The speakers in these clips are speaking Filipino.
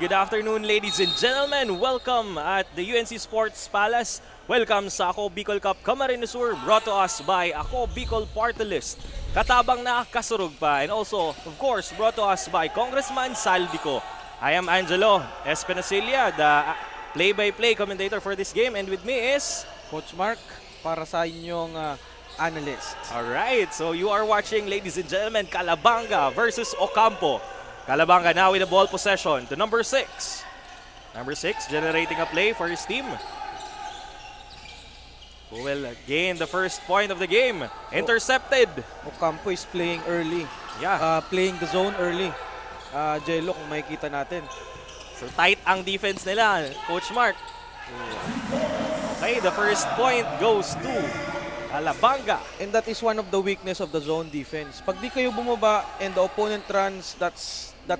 Good afternoon, ladies and gentlemen. Welcome at the UNC Sports Palace. Welcome sa Ako Bicol Cup Camarines Sur, brought to us by Ako Bicol Party List. Katabang na kasurug pa, and also, of course, brought to us by Congressman Saldico. I am Angelo Espinacilla, the play-by-play commentator for this game, and with me is Coach Mark para sa inyong analyst. Alright, so you are watching, ladies and gentlemen, Calabanga versus Ocampo. Calabanga now with the ball possession to number 6. Number 6 generating a play for his team. Who will gain the first point of the game? Intercepted. Ocampo is playing early. Yeah. Playing the zone early. Jello, kung makikita natin. So tight ang defense nila, Coach Mark. Okay, the first point goes to Calabanga. And that is one of the weakness of the zone defense. Pag di kayo bumaba and the opponent runs, that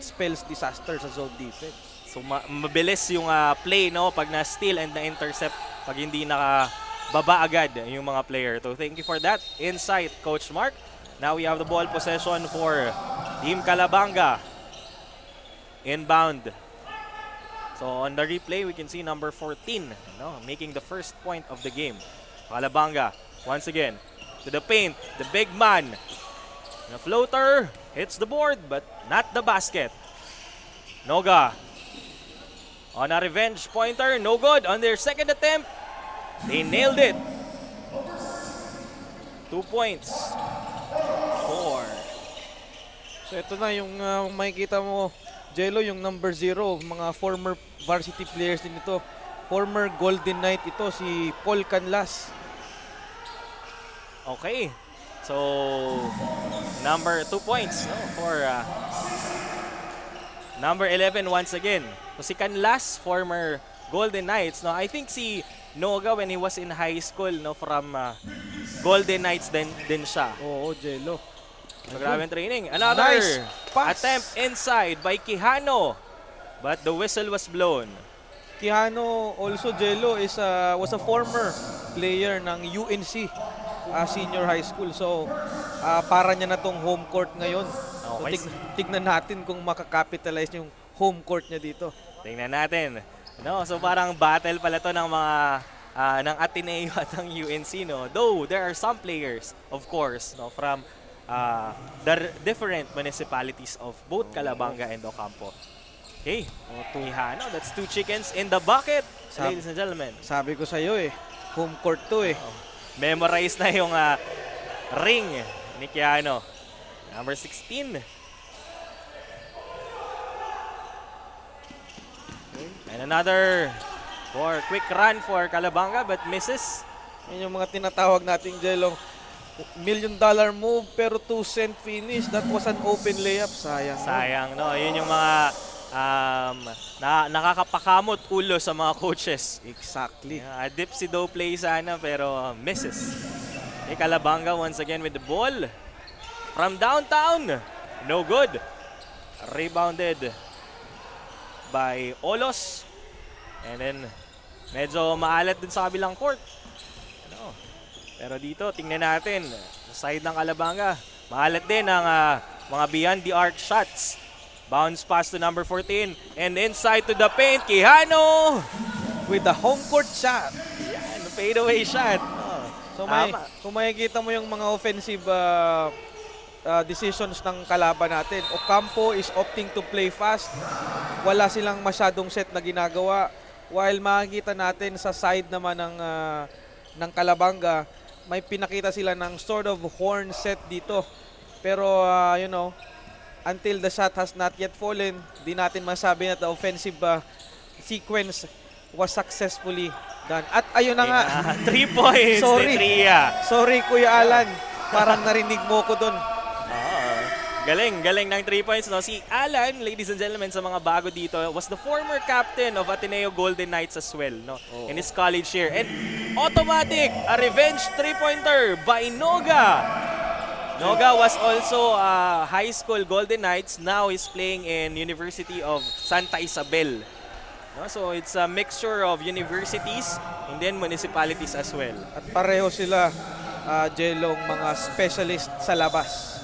spells disaster sa zone defense. So mabilis yung play, no, pag na-steal and na-intercept, pag hindi nakababa agad yung mga player. So thank you for that insight, Coach Mark. Now we have the ball possession for Team Calabanga. Inbound. So on the replay, we can see number 14, no, making the first point of the game. Calabanga, once again, to the paint, the big man. The floater hits the board, but not the basket. Noga on a revenge pointer, no good. On their second attempt, they nailed it. 2 points. 4. So ito na yung makikita mo, Jello, yung number 0, mga former varsity players din ito. Former Golden Knight ito, si Paul Canlas. Okay. So, number 2 points, no, for number 11 once again. So si Canlas, former Golden Knights, no, I think si Noga when he was in high school, no, from Golden Knights din siya. Oo, Jello. So, grabe ang training. Another nice pass. Attempt inside by Quijano, but the whistle was blown. Quijano also, Jello, was a former player ng UNC senior high school. So, para niya na tong home court ngayon. Okay. So, tignan natin kung makakapitalize yung home court niya dito. Tingnan natin. No, so parang battle pala to ng mga ng Ateneo at ng UNC, no. Though there are some players, of course, no, from the different municipalities of both Calabanga and Ocampo. Okay. Quijano, that's 2 chickens in the bucket, ladies and gentlemen. Sabi ko sa iyo home court to Memorize na yung ring ni Quijano. Number 16. And another quick run for Calabanga but misses. Yan yung mga tinatawag nating, Jello, $1 million move pero 2-cent finish. That was an open layup. Sayang. Sayang, no? Yun yung mga nakakapakamot ulo sa mga coaches. Exactly. Dipsy-do play sana pero misses. Calabanga once again with the ball. From downtown. No good. Rebounded by Olos. And then medyo maalat din sa kabilang court. Pero dito, tingnan natin. Sa side ng Calabanga, maalat din ang mga beyond the arc shots. Bounce pass to number 14. And inside to the paint, Quijano! With the home court shot. Yan, fadeaway shot. So kung makikita mo yung mga offensive decisions ng kalaban natin, Ocampo is opting to play fast. Wala silang masyadong set na ginagawa. While makikita natin sa side naman ng Calabanga, may pinakita sila ng sort of horn set dito. Pero, until the shot has not yet fallen, di natin masabi na the offensive sequence was successfully done. At ayun na nga. 3 points. Sorry, Kuya Alan. Parang narinig mo ko doon. Galing ng 3 points. No? Si Alan, ladies and gentlemen, sa mga bago dito, was the former captain of Ateneo Golden Knights as well, no? In his college year. And automatic, a revenge 3-pointer by Noga. Noga was also high school Golden Knights. Now he's playing in University of Santa Isabel. No? So it's a mixture of universities and then municipalities as well. At pareho sila, Jelong, mga specialist sa labas.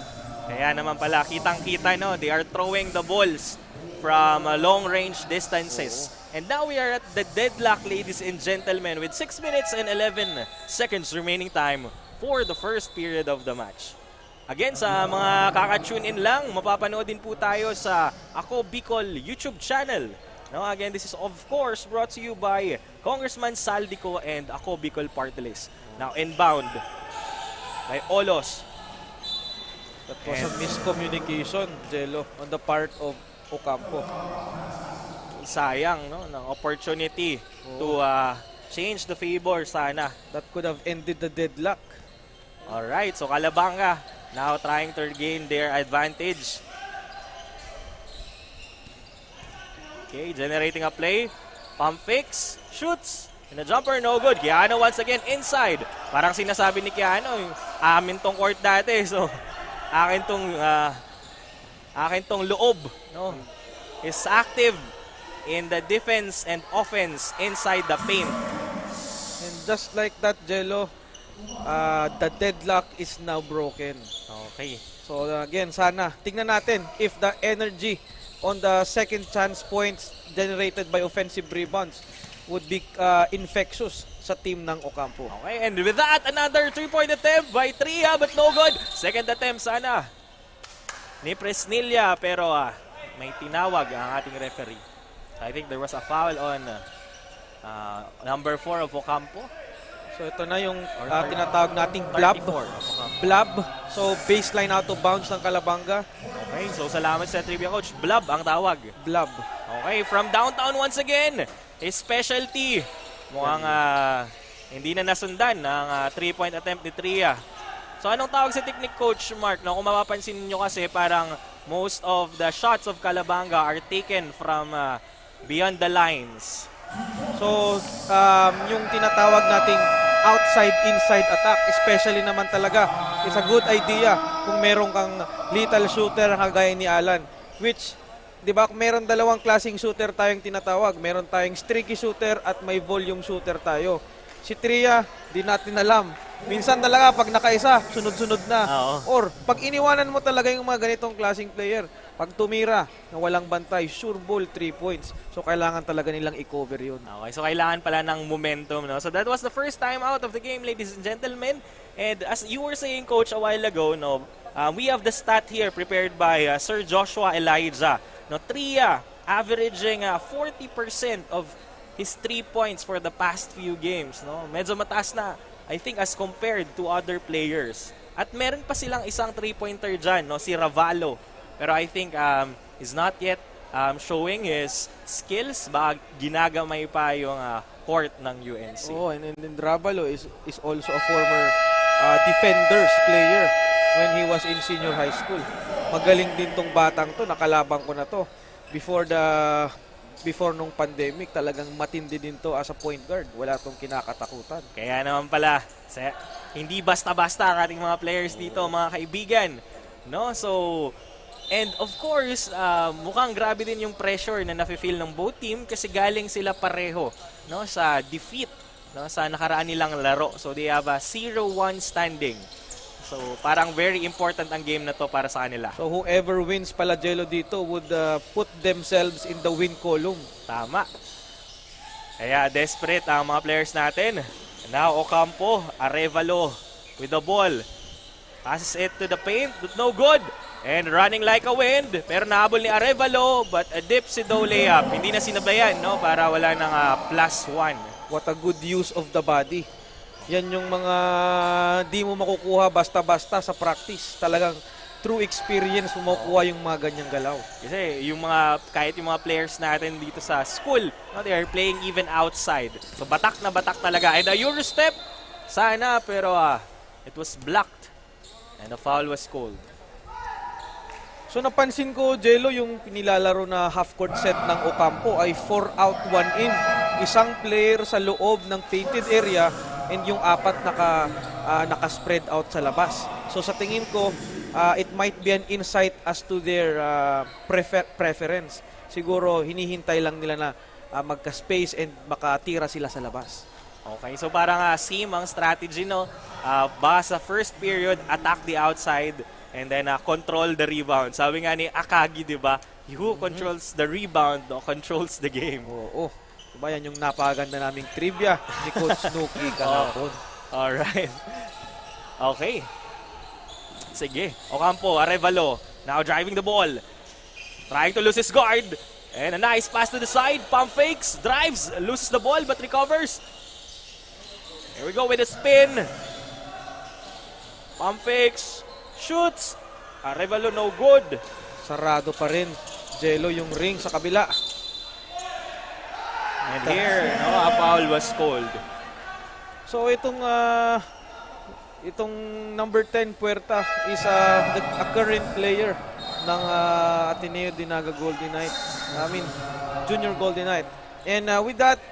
Kaya naman pala, kitang-kita, no? They are throwing the balls from long-range distances. And now we are at the deadlock, ladies and gentlemen, with 6 minutes and 11 seconds remaining time for the first period of the match. Again, sa mga kaka-tune in lang, mapapanood din po tayo sa Ako Bicol YouTube channel. No, again, this is of course brought to you by Congressman Saldico and Ako Bicol Party List. Now inbound by Olos. That was a miscommunication, Jello, on the part of Ocampo. Sayang, no, ng opportunity to change the favor sana. That could have ended the deadlock. Alright, so Calabanga now trying to regain their advantage. Okay, generating a play. Pump fakes, shoots, and a jumper, no good. Keanu once again inside. Parang sinasabi ni Keanu, amin tong court dati, so akin tong loob, no? Is active in the defense and offense inside the paint. And just like that, Jello, the deadlock is now broken. Okay. So again, sana tingnan natin if the energy on the second chance points generated by offensive rebounds would be infectious sa team ng Ocampo. Okay, and with that, another 3-point attempt by Tria, but no good. Second attempt sana ni Presnilla, pero may tinawag ang ating referee. I think there was a foul on number 4 of Ocampo. So ito na yung tinatawag nating blab. Blab. So baseline out of bounds ng Calabanga. Okay, so salamat sa trivia coach. Blab ang tawag. Blab. Okay, from downtown once again. His specialty. Mukhang hindi na nasundan ng 3-point attempt ni Tria. So anong tawag sa technique, Coach Mark? No, kung mapapansin niyo kasi parang most of the shots of Calabanga are taken from beyond the lines. So yung tinatawag nating outside-inside attack, especially naman talaga, is a good idea kung meron kang lethal shooter kagaya ni Alan. Which, di ba, meron dalawang klaseng shooter tayong tinatawag. Meron tayong streaky shooter at may volume shooter tayo. Si Tria, di natin alam. Minsan talaga, pag nakaisa, sunod-sunod na. Or, pag iniwanan mo talaga yung mga ganitong klaseng player, pag tumira na walang bantay, sure ball, 3 points. So, kailangan talaga nilang i-cover yun. Okay, so kailangan pala ng momentum, no? So, that was the first time out of the game, ladies and gentlemen. And as you were saying, Coach, a while ago, no, we have the stat here prepared by Sir Joshua Elijah. No, Tria averaging 40% of his 3 points for the past few games. No? Medyo mataas na, I think, as compared to other players. At meron pa silang isang 3-pointer dyan, no? Si Ravalo. Pero I think is not yet showing his skills. Baka ginagamay pa yung court ng UNC. Oh, and Ravalo is also a former defenders player when he was in senior high school. Magaling din tong batang to, nakalabang ko na to. Before nung pandemic, talagang matindi din to as a point guard. Wala tong kinakatakutan. Kaya naman pala, hindi basta-basta ang ating mga players dito, mga kaibigan. No? So, and of course, mukhang grabe din yung pressure na nafe-feel ng both team kasi galing sila pareho, no, sa defeat, no, sa nakaraan nilang laro. So, they have a 0-1 standing. So, parang very important ang game na to para sa kanila. So, whoever wins pala, Jello, dito would put themselves in the win column. Tama. Kaya desperate ang mga players natin. Now, Ocampo, Arevalo with the ball. Passes it to the paint, but no good. And running like a wind. Pero nahabol ni Arevalo, but a dipsy-do layup. Hindi na sinabayan, no? Para wala ng +1. What a good use of the body. Yan yung mga di mo makukuha basta-basta sa practice. Talagang through experience mo makukuha yung mga ganyang galaw. Kasi yung kahit yung mga players natin dito sa school, no, they are playing even outside. So batak na batak talaga. And a Eurostep, sana, pero it was blocked And the foul was called. So napansin ko, Jello, yung pinilalaro na half-court set ng Ocampo ay 4 out, 1 in. Isang player sa loob ng painted area and yung apat naka-spread out sa labas. So sa tingin ko, it might be an insight as to their preference. Siguro hinihintay lang nila na magka-space and makatira sila sa labas. Okay, so parang same ang strategy, no? Baka sa first period, attack the outside and then control the rebound. Sabi nga ni Akagi, di ba? Who controls the rebound, no, controls the game. Oo. Diba yan yung napakaganda naming trivia ni Coach Snooki kahapon. Alright. Okay. Sige. Ocampo, Arevalo, now driving the ball. Trying to lose his guard. And a nice pass to the side. Pump fakes, drives, loses the ball but recovers. Here we go with a spin. Pump fakes, shoots. Arevalo no good. Sarado pa rin, Jello, yung ring sa kabila. And here, no, a foul was called. So itong number 10 Puerta is a current player ng Ateneo Dinaga Golden Knight. Junior Golden Knight. And with that,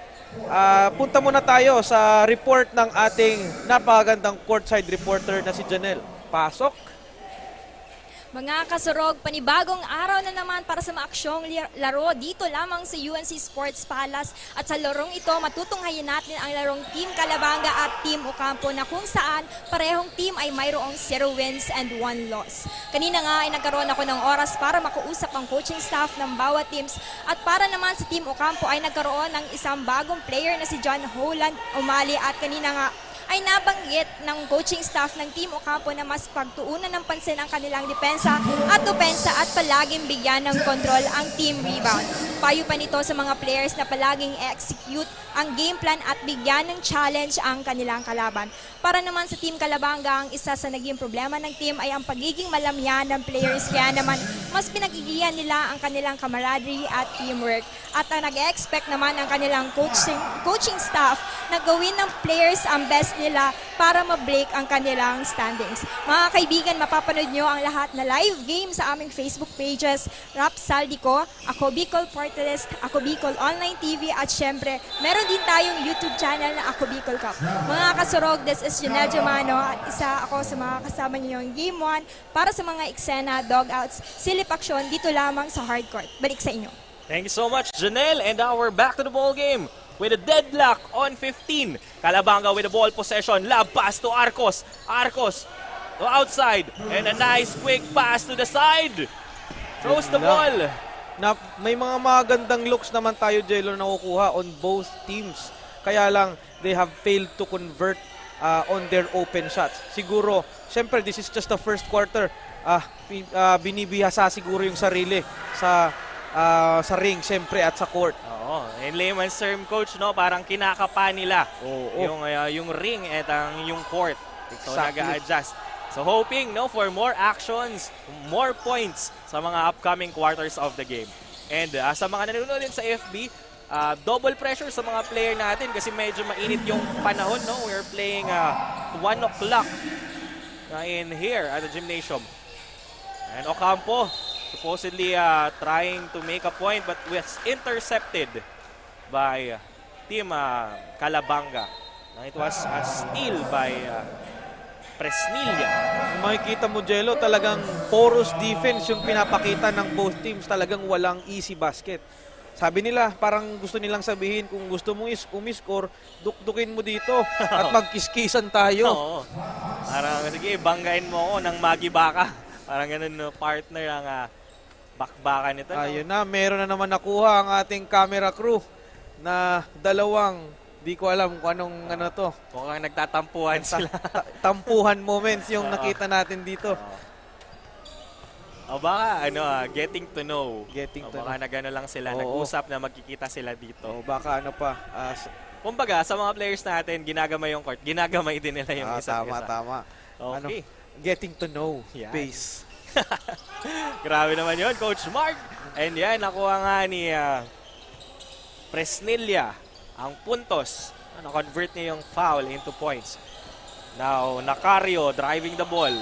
punta muna tayo sa report ng ating napakagandang courtside reporter na si Janelle. Pasok. Mga kasurog, panibagong araw na naman para sa maaksyong laro dito lamang sa UNC Sports Palace. At sa larong ito, matutunghayin natin ang larong Team Calabanga at Team Ocampo na kung saan parehong team ay mayroong 0 wins and 1 loss. Kanina nga ay nagkaroon ako ng oras para makausap ang coaching staff ng bawat teams. At para naman sa Team Ocampo ay nagkaroon ng isang bagong player na si John Holland Umali at kanina nga ay nabanggit ng coaching staff ng Team Ocampo na mas pagtuunan ng pansin ang kanilang depensa at opensa at palaging bigyan ng kontrol ang team rebound. Payo pa nito sa mga players na palaging execute ang game plan at bigyan ng challenge ang kanilang kalaban. Para naman sa Team Calabanga, ang isa sa naging problema ng team ay ang pagiging malamyan ng players, kaya naman mas pinagigihan nila ang kanilang camaraderie at teamwork. At nag-expect naman ang kanilang coaching staff na gawin ng players ang best nila para ma-break ang kanilang standings. Mga kaibigan, mapapanood nyo ang lahat na live game sa aming Facebook pages, Rap Saldico, Ako Bicol Portales, Ako Bicol Online TV, at syempre, meron din tayong YouTube channel na Ako Bicol Cup. Mga kasurog, this is Janelle Jumano at isa ako sa mga kasama niyo yung Game 1 para sa mga eksena, dogouts, silip aksyon dito lamang sa hardcourt. Balik sa inyo. Thank you so much, Janelle. And now we're back to the ball game with a deadlock on 15. Calabanga with the ball possession. Lob pass to Arcos. Arcos to outside. And a nice quick pass to the side. Throws the ball. May mga magandang looks naman tayo, Jello, na nakukuha on both teams. Kaya lang, they have failed to convert on their open shots. Siguro, syempre, this is just the first quarter. Binibihasa siguro yung sarili sa ring, syempre, at sa court. Oo. In layman's term, coach, no, parang kinakapa nila yung ring at yung court. So, Exactly. nag-a-adjust. So, hoping, no, for more actions, more points sa mga upcoming quarters of the game. And sa mga nanonood din sa FB, double pressure sa mga player natin kasi medyo mainit yung panahon, no? We're playing 1 o'clock in here at the gymnasium. And Ocampo supposedly trying to make a point but was intercepted by Team Calabanga. It was a steal by Presnilla. Makikita mo, Jello, talagang porous defense yung pinapakita ng both teams. Talagang walang easy basket. Sabi nila, parang gusto nilang sabihin, kung gusto mong umiscore, dukdukin mo dito at magkiskisan tayo. Oo. Parang, sige, banggain mo ako ng Magibaka. Parang ganun, no, partner ang bakbakan nito. No? Ayun na, meron na naman nakuha ang ating camera crew na dalawang, di ko alam kung anong ano to. Mukhang nagtatampuhan sila. Tampuhan moments yung nakita natin dito. O baka, getting to know. Getting to baka know. nag-ano lang sila, Oo. nag-usap na magkikita sila dito. O baka ano pa. Kumbaga, sa mga players natin, ginagamay yung court, ginagamay din nila yung isa't isa. Tama. Okay. Getting to know Yan. base. Grabe naman yun, Coach Mark. And yan, nakuha nga ni Presnilla ang puntos. Na-convert niya yung foul into points. Now, Nacario driving the ball.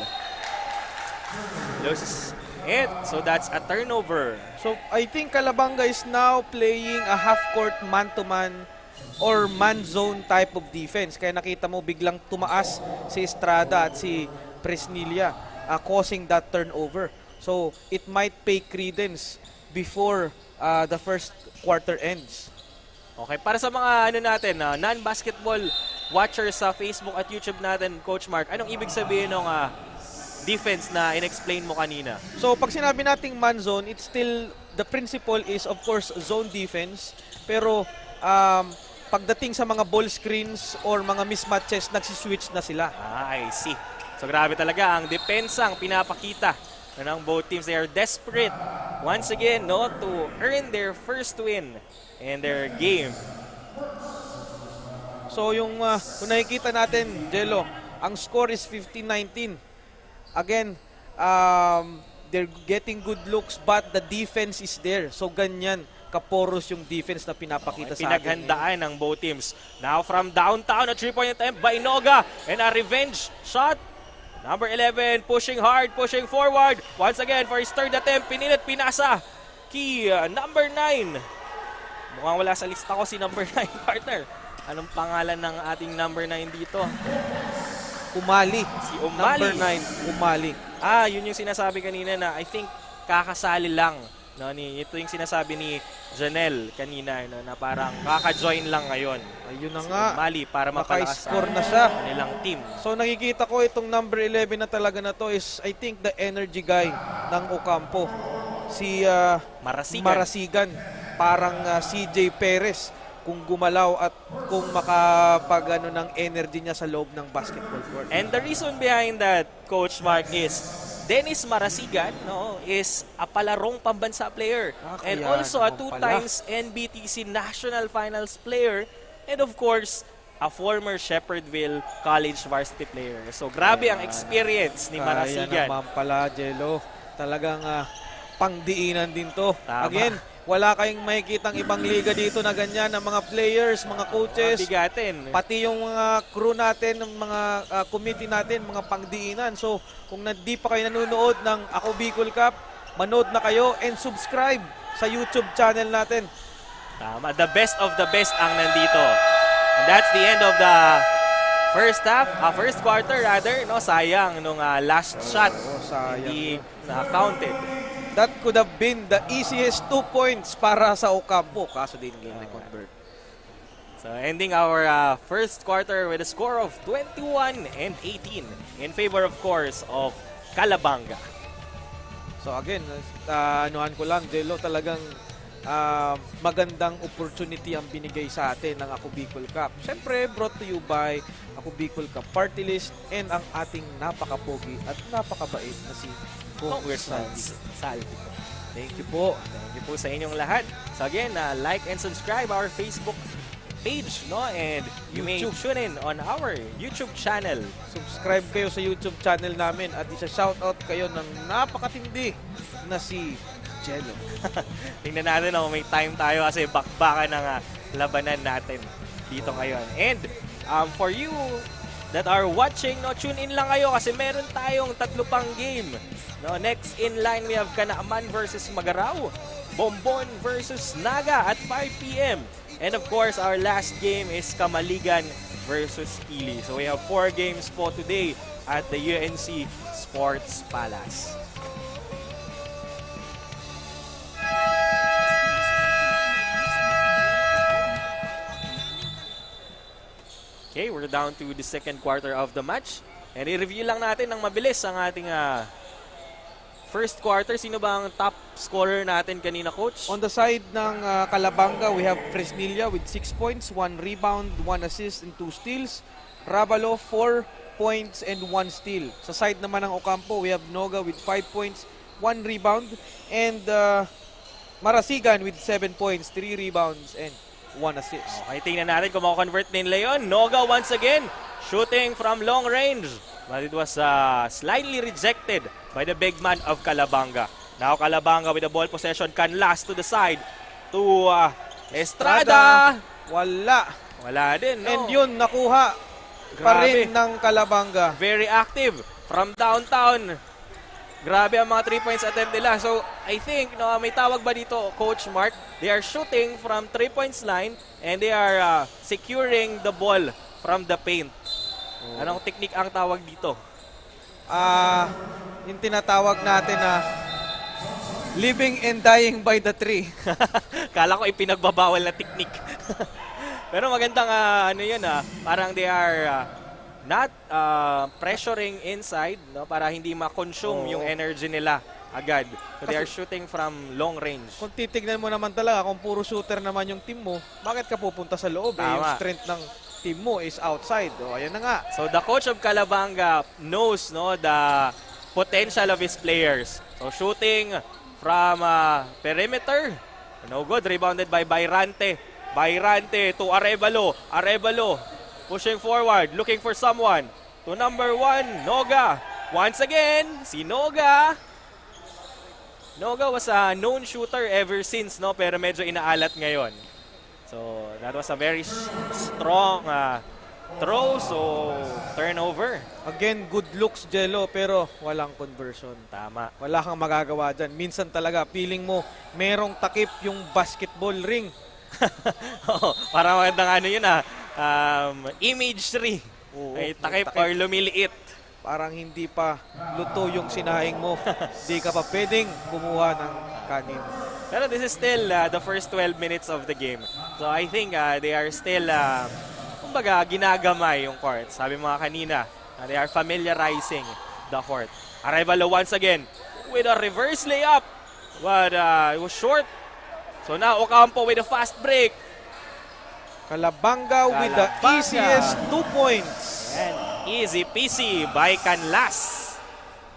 Loses it. So that's a turnover. So I think Calabanga is now playing a half-court man-to-man or man-zone type of defense. Kaya nakita mo biglang tumaas si Estrada at si Presnilla, causing that turnover. So it might pay credence before the first quarter ends. Okay, para sa mga non-basketball watchers sa Facebook at YouTube natin, Coach Mark, anong ibig sabihin ng defense na in-explain mo kanina? So pag sinabi nating man zone, it's still, the principle is of course zone defense, pero pagdating sa mga ball screens or mga mismatches, nagsiswitch na sila. I see. So grabe talaga ang depensang pinapakita ng both teams. They are desperate once again to earn their first win in their game. So yung kung nakikita natin, Jello, ang score is 15-19. Again, they're getting good looks but the defense is there. So ganyan kaporos yung defense na pinapakita sa atin. Pinaghandaan ng both teams. Now from downtown, a 3-point attempt by Noga and a revenge shot. Number 11 pushing hard, pushing forward. Once again for his third attempt, pinilit, pinasa. Key number 9. Mukhang wala sa lista ko si number 9, partner. Anong pangalan ng ating number 9 dito? Umali. Si Umali. Number 9, Umali. Yun yung sinasabi kanina na I think kakasali lang. Ito yung sinasabi ni Janelle kanina na parang kaka-join lang ngayon. Ayun na Si nga. Umali para mapalakas Naka-score na siya. kanilang team. So nakikita ko itong number 11 na talaga na to is I think the energy guy ng Ocampo. Si Marasigan. Parang CJ Perez kung gumalaw at kung makapag ng energy niya sa loob ng basketball court. And the reason behind that, Coach Mark, is Dennis Marasigan is a palarong pambansa player. And Kaya also a naman 2 pala. times NBTC National Finals player. And of course, a former Shepherdville College varsity player. So grabe ang experience ni Marasigan. Kaya naman pala, Jello. Talagang pangdiinan din to. Tama. Again, wala kayong makikitang ibang liga dito na ganyan ng mga players, mga coaches, Bigatin. pati yung mga crew natin, ng mga committee natin, mga pangdiinan. So, kung di pa kayo nanonood ng Ako Bicol Cup, manood na kayo and subscribe sa YouTube channel natin. Tama. The best of the best ang nandito. And that's the end of the first half, first quarter rather. Sayang nung last shot. Sayang. Hindi na-counted. That could have been the easiest 2 points para sa Ocampo. Kaso din nila convert. So ending our first quarter with a score of 21-18 in favor, of course, of Calabanga. So again, anuhan ko lang, Jello, talagang magandang opportunity ang binigay sa atin ng Ako Bicol Cup. Siyempre, brought to you by Ako Bicol Cup Party List and ang ating napakapogi at napakabait na si Congressman Salvi. Salvi. Thank you po. Thank you po sa inyong lahat. So again, like and subscribe our Facebook page, and you may YouTube. tune in on our YouTube channel. Subscribe kayo sa YouTube channel namin at isa-shoutout kayo ng napakatindi na si Jello. Tingnan natin kung may time tayo kasi bakbakan ng labanan natin dito ngayon. And for you that are watching, tune in lang kayo kasi meron tayong 3 pang game. Next in line, we have Kanaaman versus Magarao, Bombon versus Naga at 5 p.m. And of course, our last game is Kamaligan versus Pili. So we have 4 games po today at the UNC Sports Palace. Okay, we're down to the second quarter of the match. And i-review lang natin ng mabilis ang ating first quarter. Sino ba ang top scorer natin kanina, Coach? On the side ng Calabanga, we have Presnilla with 6 points, 1 rebound, 1 assist, and 2 steals. Ravalo, 4 points and 1 steal. Sa side naman ng Ocampo, we have Noga with 5 points, 1 rebound, and Marasigan with 7 points, 3 rebounds, and 1 assist. Okay, tingnan natin kung mako-convert nila yun. Noga once again, shooting from long range. But it was slightly rejected by the big man of Calabanga. Now Calabanga with the ball possession, Canlas to the side to Estrada. Wala din, no? And yun, nakuha pa Grabe. rin ng Calabanga. Very active from downtown. Grabe ang mga 3 points attempt nila. So, I think, no, may tawag ba dito, Coach Mark? They are shooting from 3 points line and they are securing the ball from the paint. Anong technique ang tawag dito? Yung tinatawag natin na living and dying by the tree. Kala ko ipinagbabawal na technique. Pero magandang ano yun, parang they are not pressuring inside, no, para hindi ma-consume yung energy nila agad. So they are shooting from long range. Kung titignan mo naman talaga, kung puro shooter naman yung team mo, bakit ka pupunta sa loob? Eh, yung Tama. strength ng team mo is outside. O, ayan na nga. So the coach of Calabanga knows, no, the potential of his players. So shooting from perimeter. No good. Rebounded by Bayrante. Bayrante to Arevalo. Arevalo pushing forward. Looking for someone. To number 1, Noga. Once again, si Noga. Noga was a known shooter ever since, no, pero medyo inaalat ngayon. So that was a very strong throw, so turnover. Again, good looks, Jello, pero walang conversion. Tama. Wala kang magagawa dyan. Minsan talaga, feeling mo, merong takip yung basketball ring. Oo, parang magandang ano yun imagery. Oo, Ay, may takip takip. or lumiliit. Parang hindi pa luto yung sinahing mo. Di ka pa pwedeng kumuha ng kanin. Pero this is still the first 12 minutes of the game. So I think they are still, kumbaga, ginagamay yung court. Sabi mga kanina, they are familiarizing the court. Arevalo once again with a reverse layup. But it was short. So now Ocampo with a fast break. Calabanga with the Calabanga. easiest 2 points. And easy peasy by Canlas.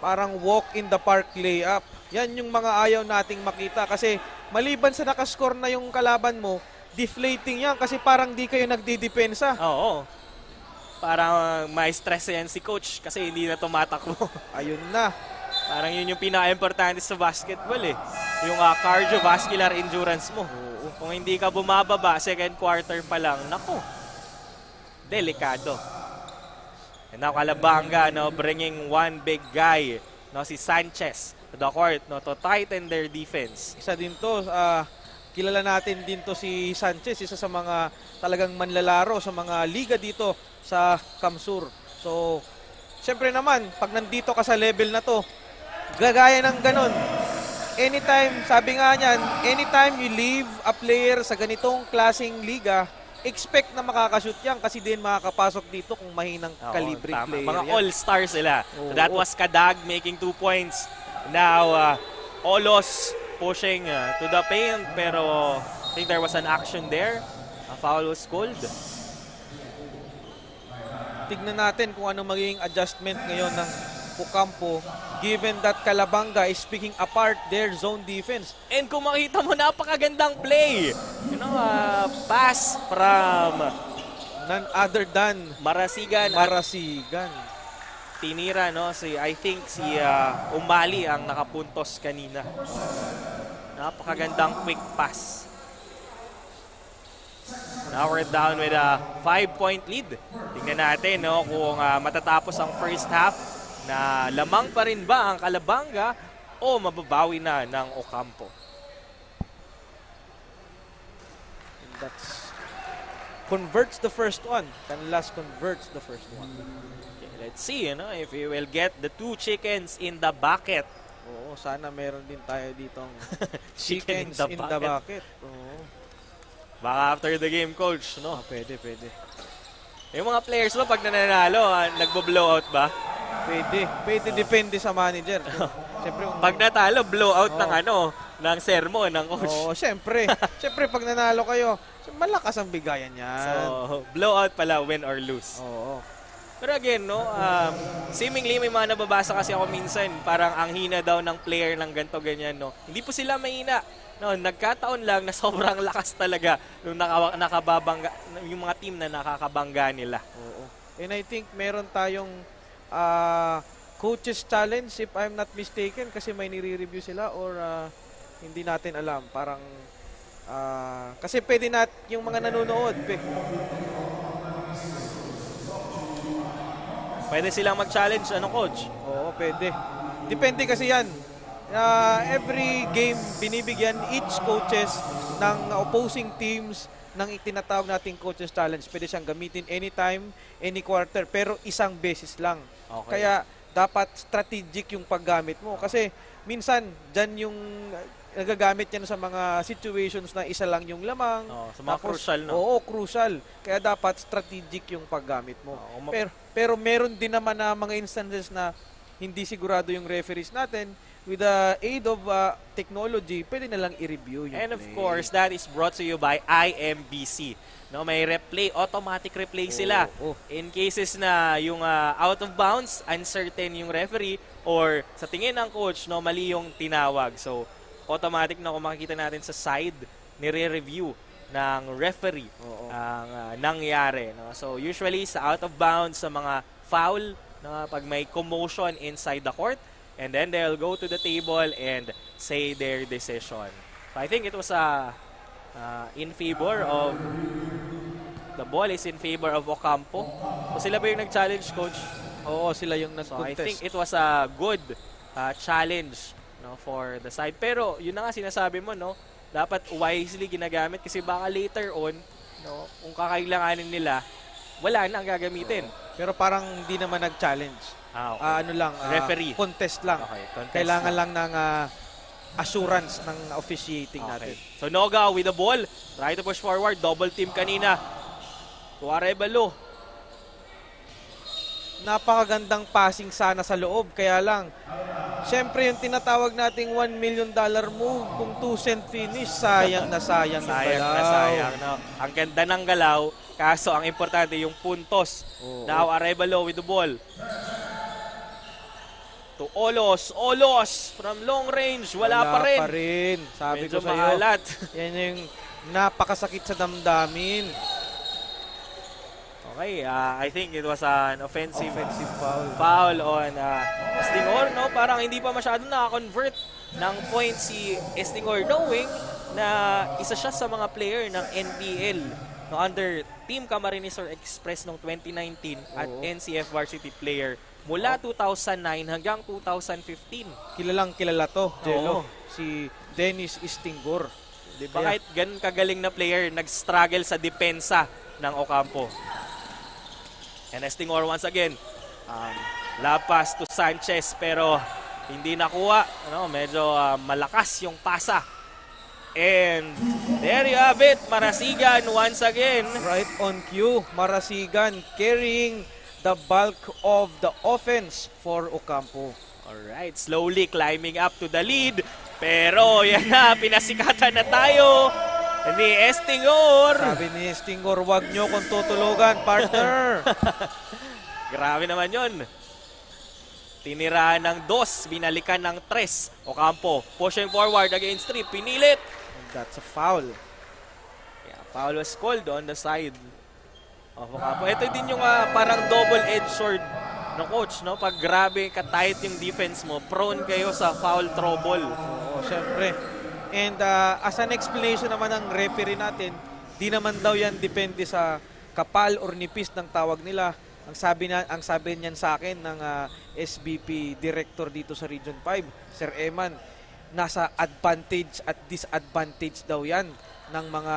Parang walk in the park layup. Yan yung mga ayaw nating makita kasi maliban sa nakascore na yung kalaban mo, deflating yan kasi parang di kayo nagdidepensa. Oo. Parang may stress yan si coach kasi hindi na tumatakbo. Ayun na. Parang yun yung pinaka-importante sa basketball eh. Yung cardiovascular endurance mo. Kung hindi ka bumababa, second quarter pa lang, naku, delikado. And now Calabanga, no, bringing one big guy, no, si Sanchez to the court, no, to tighten their defense. Isa din to, kilala natin din to si Sanchez, isa sa mga talagang manlalaro sa mga liga dito sa Kamsur. So, syempre naman, pag nandito ka sa level na to, gagaya ng ganon. Anytime, sabi nga niyan, anytime you leave a player sa ganitong klaseng liga, expect na makakashoot yan kasi din makakapasok dito kung mahinang Oo, kalibre tama. player Mga yan. all-stars sila. Oo. So that was Kadag making 2 points. Now, Olos pushing to the paint, pero I think there was an action there. A foul was called. Tignan natin kung ano magiging adjustment ngayon ng Ocampo given that Calabanga is picking apart their zone defense. And kung makita mo, napakagandang play. You know, pass from None other than Marasigan at Marasigan. tinira, no? I think si Umali ang nakapuntos kanina. Napakagandang quick pass. Now we're down with a 5-point lead. Tingnan natin, no, kung matatapos ang first half na lamang pa rin ba ang Calabanga o mababawi na ng Ocampo. And that's converts the first one. Canlas converts the first one. Okay, let's see, no, if we will get the 2 chickens in the bucket. Oo, sana meron din tayo ditong Chicken chickens in the bucket. Oo. Baka after the game, coach, no? Pwede, pwede. Yung mga players ba pag nananalo, nagbo-blowout ba? Pwede. Pwede, depende sa manager. Siyempre, Pag natalo, blowout ng ng sermon ng coach. Oo, siyempre. Siyempre, pag nanalo kayo, malakas ang bigayan yan. So, blowout pala, win or lose. Oo. Pero again, no, seemingly may mga nababasa kasi ako minsan, parang ang hina daw ng player ng ganto ganyan, no. Hindi po sila mahina. No, nagkataon lang na sobrang lakas talaga nung nakababangga yung mga team na nakakabangga nila. Oo. And I think meron tayong coaches challenge if I'm not mistaken kasi may nire-review sila or hindi natin alam. Parang kasi pwede yung mga nanonood. Pwede silang mag-challenge, ano, coach? Oo, pwede. Depende kasi yan. Every game, binibigyan each coaches ng opposing teams ng itinatawag nating coaches challenge. Pwede siyang gamitin anytime, any quarter, pero isang beses lang. Okay. Kaya dapat strategic yung paggamit mo. Kasi minsan, dyan yung nagagamit yan sa mga situations na isa lang yung lamang. Sa mga crucial, no? Oo, crucial. Kaya dapat strategic yung paggamit mo. Pero meron din naman na mga instances na hindi sigurado yung referees natin. With the aid of technology, pwede na lang i-review yung And of play. course, that is brought to you by IMBC. No, may replay, automatic replay sila. In cases na yung out of bounds, uncertain yung referee, or sa tingin ng coach, no, mali yung tinawag. So, automatic na kung makikita natin sa side, nire-review ng referee ang nangyari. No? So, usually sa out of bounds, sa mga foul, no, pag may commotion inside the court, and then they'll go to the table and say their decision. So I think it was in favor of, the ball is in favor of Ocampo. So sila ba yung nag-challenge, coach? Oo, sila yung So I nag-contest. think it was a good challenge, no, for the side. Pero yun na nga sinasabi mo, no, dapat wisely ginagamit kasi baka later on, no, kung kakailanganin nila, wala na ang gagamitin. Pero parang hindi naman nag-challenge. Okay. Ano lang, Referee. contest lang. Okay, contest Kailangan lang ng assurance ng officiating natin. So Noga with the ball, try to push forward, double team kanina. To Arevalo. Napakagandang passing sana sa loob, kaya lang, syempre yung tinatawag nating $1 million move, kung 2-cent finish, sayang na sayang. Sayang na sayang. No? Ang ganda ng galaw, kaso ang importante yung puntos. Now Arevalo with the ball. To Olos. Olos from long range. Wala pa rin. Sabi Medyo ko sa'yo, maalat. yan yung napakasakit sa damdamin. Okay, I think it was an offensive Foul. on Estingor. No? Parang hindi pa masyado nakakonvert ng point si Estingor, knowing na isa siya sa mga player ng NPL, no, under Team Camarines Express noong 2019 at NCF Varsity player mula 2009 hanggang 2015. Kilalang kilala to, Jello. Si Dennis Estingor. Diba? Kahit ganun kagaling na player, nag-struggle sa depensa ng Ocampo. And Estingor once again, lapas to Sanchez pero hindi nakuha. Ano, medyo malakas yung pasa. And there you have it, Marasigan once again. Right on cue, Marasigan carrying the bulk of the offense for Ocampo. Alright, slowly climbing up to the lead. Pero yan na, pinasikatan na tayo ni Estingor. Sabi ni Estingor, wag nyo kung tutulugan, partner. Grabe naman yun. Tiniraan ng 2, binalikan ng 3. Ocampo pushing forward against 3, pinilit. And that's a foul. Yeah, foul was called on the side of Ocampo. Ito din yung parang double-edged sword ng coach, no? Pag grabe ka-tight yung defense mo, prone kayo sa foul trouble. Oo, syempre. And as an explanation naman ng referee natin, di naman daw yan depende sa kapal or nipis ng tawag nila. Ang sabi niyan sa akin ng SBP director dito sa Region 5, Sir Eman, nasa advantage at disadvantage daw yan ng mga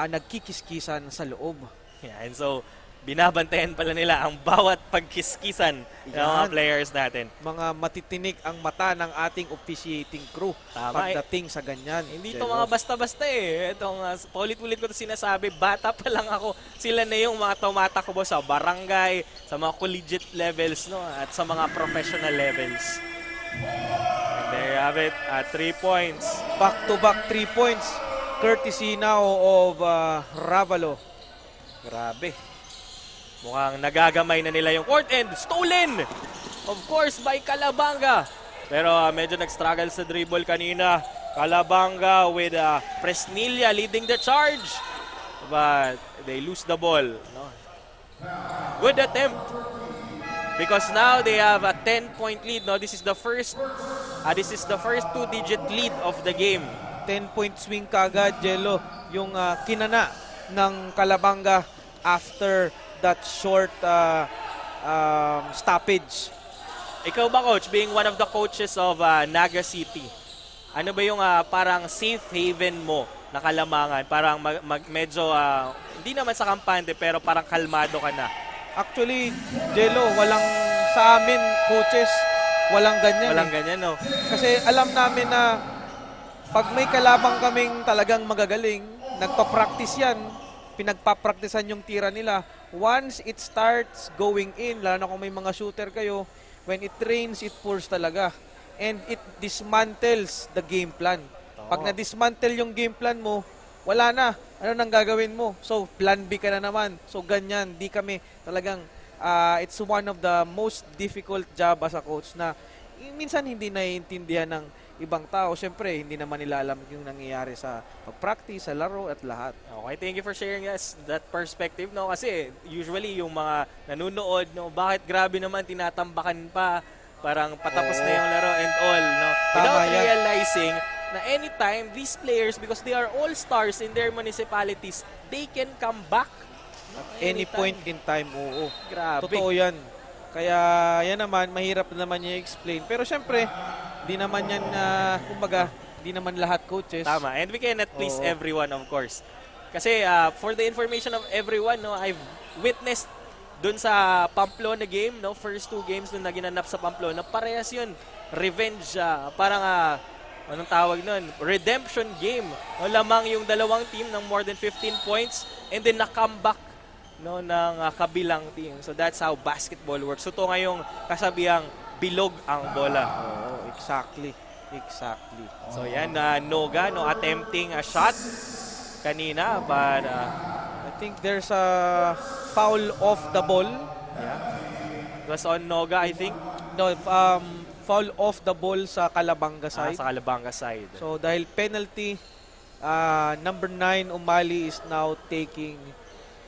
nagkikiskisan sa loob. Yeah, and so, binabantayan pala nila ang bawat pagkiskisan ng mga players natin. Mga matitinik ang mata ng ating officiating crew. Tama, pagdating sa ganyan. Hindi to mga basta-basta eh. Itong, paulit-ulit ko to sinasabi, bata pa lang ako. Sila na yung mga tumatakbo sa barangay, sa mga collegiate levels, no, at sa mga professional levels. And there you have it, 3 points. Back-to-back 3 points. Courtesy now of Ravalo. Grabe. Mukhang nagagamay na nila yung court and stolen! Of course, by Calabanga. Pero medyo nag-struggle sa dribble kanina. Calabanga with Presnilla leading the charge. But they lose the ball. No? Good attempt. Because now they have a 10-point lead. No? This is the first 2-digit lead of the game. 10-point swing kagad, Jello, yung kinana ng Calabanga after that short stoppage. Ikaw ba, Coach, being one of the coaches of Naga City, ano ba yung parang safe haven mo na kalamangan? Parang medyo, hindi naman sa kampante, pero parang kalmado ka na. Actually, Jello, walang sa amin, coaches, walang ganyan. Walang eh. ganyan, no? Kasi alam namin na pag may kalabang kaming talagang magagaling, nagpa-practice yan, pinagpa-practicean yung tira nila. Once it starts going in, lalo na kung may mga shooter kayo, when it rains, it pours talaga. And it dismantles the game plan. Pag na-dismantle yung game plan mo, wala na. Ano nang gagawin mo? So, plan B ka na naman. So, ganyan. Di kami talagang, it's one of the most difficult job as a coach na minsan hindi naiintindihan ng ibang tao. Siyempre, hindi naman nila alam yung nangyayari sa pag-practice, sa laro at lahat. Okay, thank you for sharing us that perspective, no? Kasi usually yung mga nanonood, no, bakit grabe naman tinatambakan pa, parang patapos na yung laro and all, no? Without yan. realizing na anytime these players, because they are all stars in their municipalities, they can come back. Any point in time, oo. Grabe. Totoo yan. Kaya yan naman, mahirap naman niya i-explain. Pero syempre, di naman yan, kumbaga, di naman lahat coaches. Tama. And we cannot please Oo. everyone, of course. Kasi for the information of everyone, no, I've witnessed dun sa Pamplona game, no, first 2 games na ginanap sa Pamplona, parehas yun. Revenge, parang, anong tawag nun? Redemption game. No, lamang yung dalawang team ng more than 15 points and then na-comeback, no, ng kabilang team. So that's how basketball works. So ito ngayong kasabihang bilog ang bola. Oo, exactly. Exactly. So yan, Noga, no, attempting a shot kanina, but I think there's a foul off the ball. yeah, it was on Noga, I think, No, foul off the ball sa Calabanga side. sa Calabanga side. So dahil penalty, number 9 Umali is now taking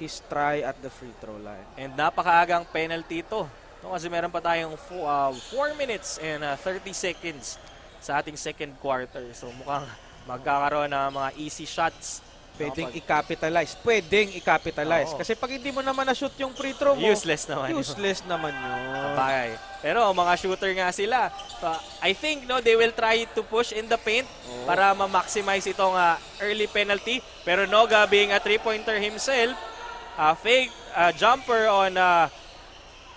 his try at the free throw line. And napakaagang penalty ito. No, kasi meron pa tayong 4 minutes and 30 seconds sa ating second quarter. So mukhang magkakaroon ng mga easy shots. Pwedeng Kapag- i-capitalize. Pwedeng i-capitalize. Oo. Kasi pag hindi mo naman na-shoot yung free throw mo, Useless naman. useless naman yun. Bagay. Pero mga shooter nga sila. So, I think no, they will try to push in the paint para ma-maximize itong early penalty. Pero Noga being a 3-pointer himself, fake jumper on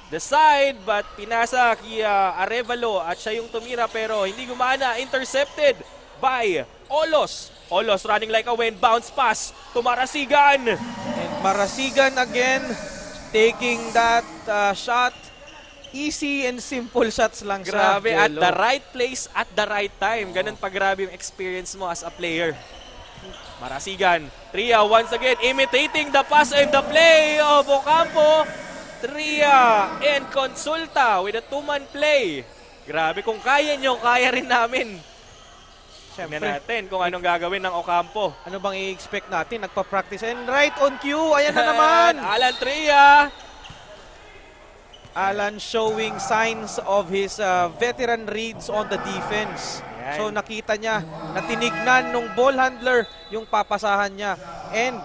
the side, but pinasa kay Arevalo at siya yung tumira pero hindi gumana. Intercepted by Olos. Olos running like a wind, bounce pass to Marasigan. And Marasigan again, taking that shot. Easy and simple shots lang Grabe, sa at Jello. the right place, at the right time. Ganun pa grabe yung experience mo as a player. Marasigan, Tria once again imitating the pass and the play of Ocampo. Tria and Consulta with a 2-man play. Grabe, kung kaya nyo, kaya rin namin. Tingnan Siyempre, natin kung anong gagawin ng Ocampo. ano bang i-expect natin? Nagpa-practice. And right on cue, ayan na naman. Alan Tria. Alan showing signs of his veteran reads on the defense. Yan. So nakita niya na tinignan nung ball handler yung papasahan niya. And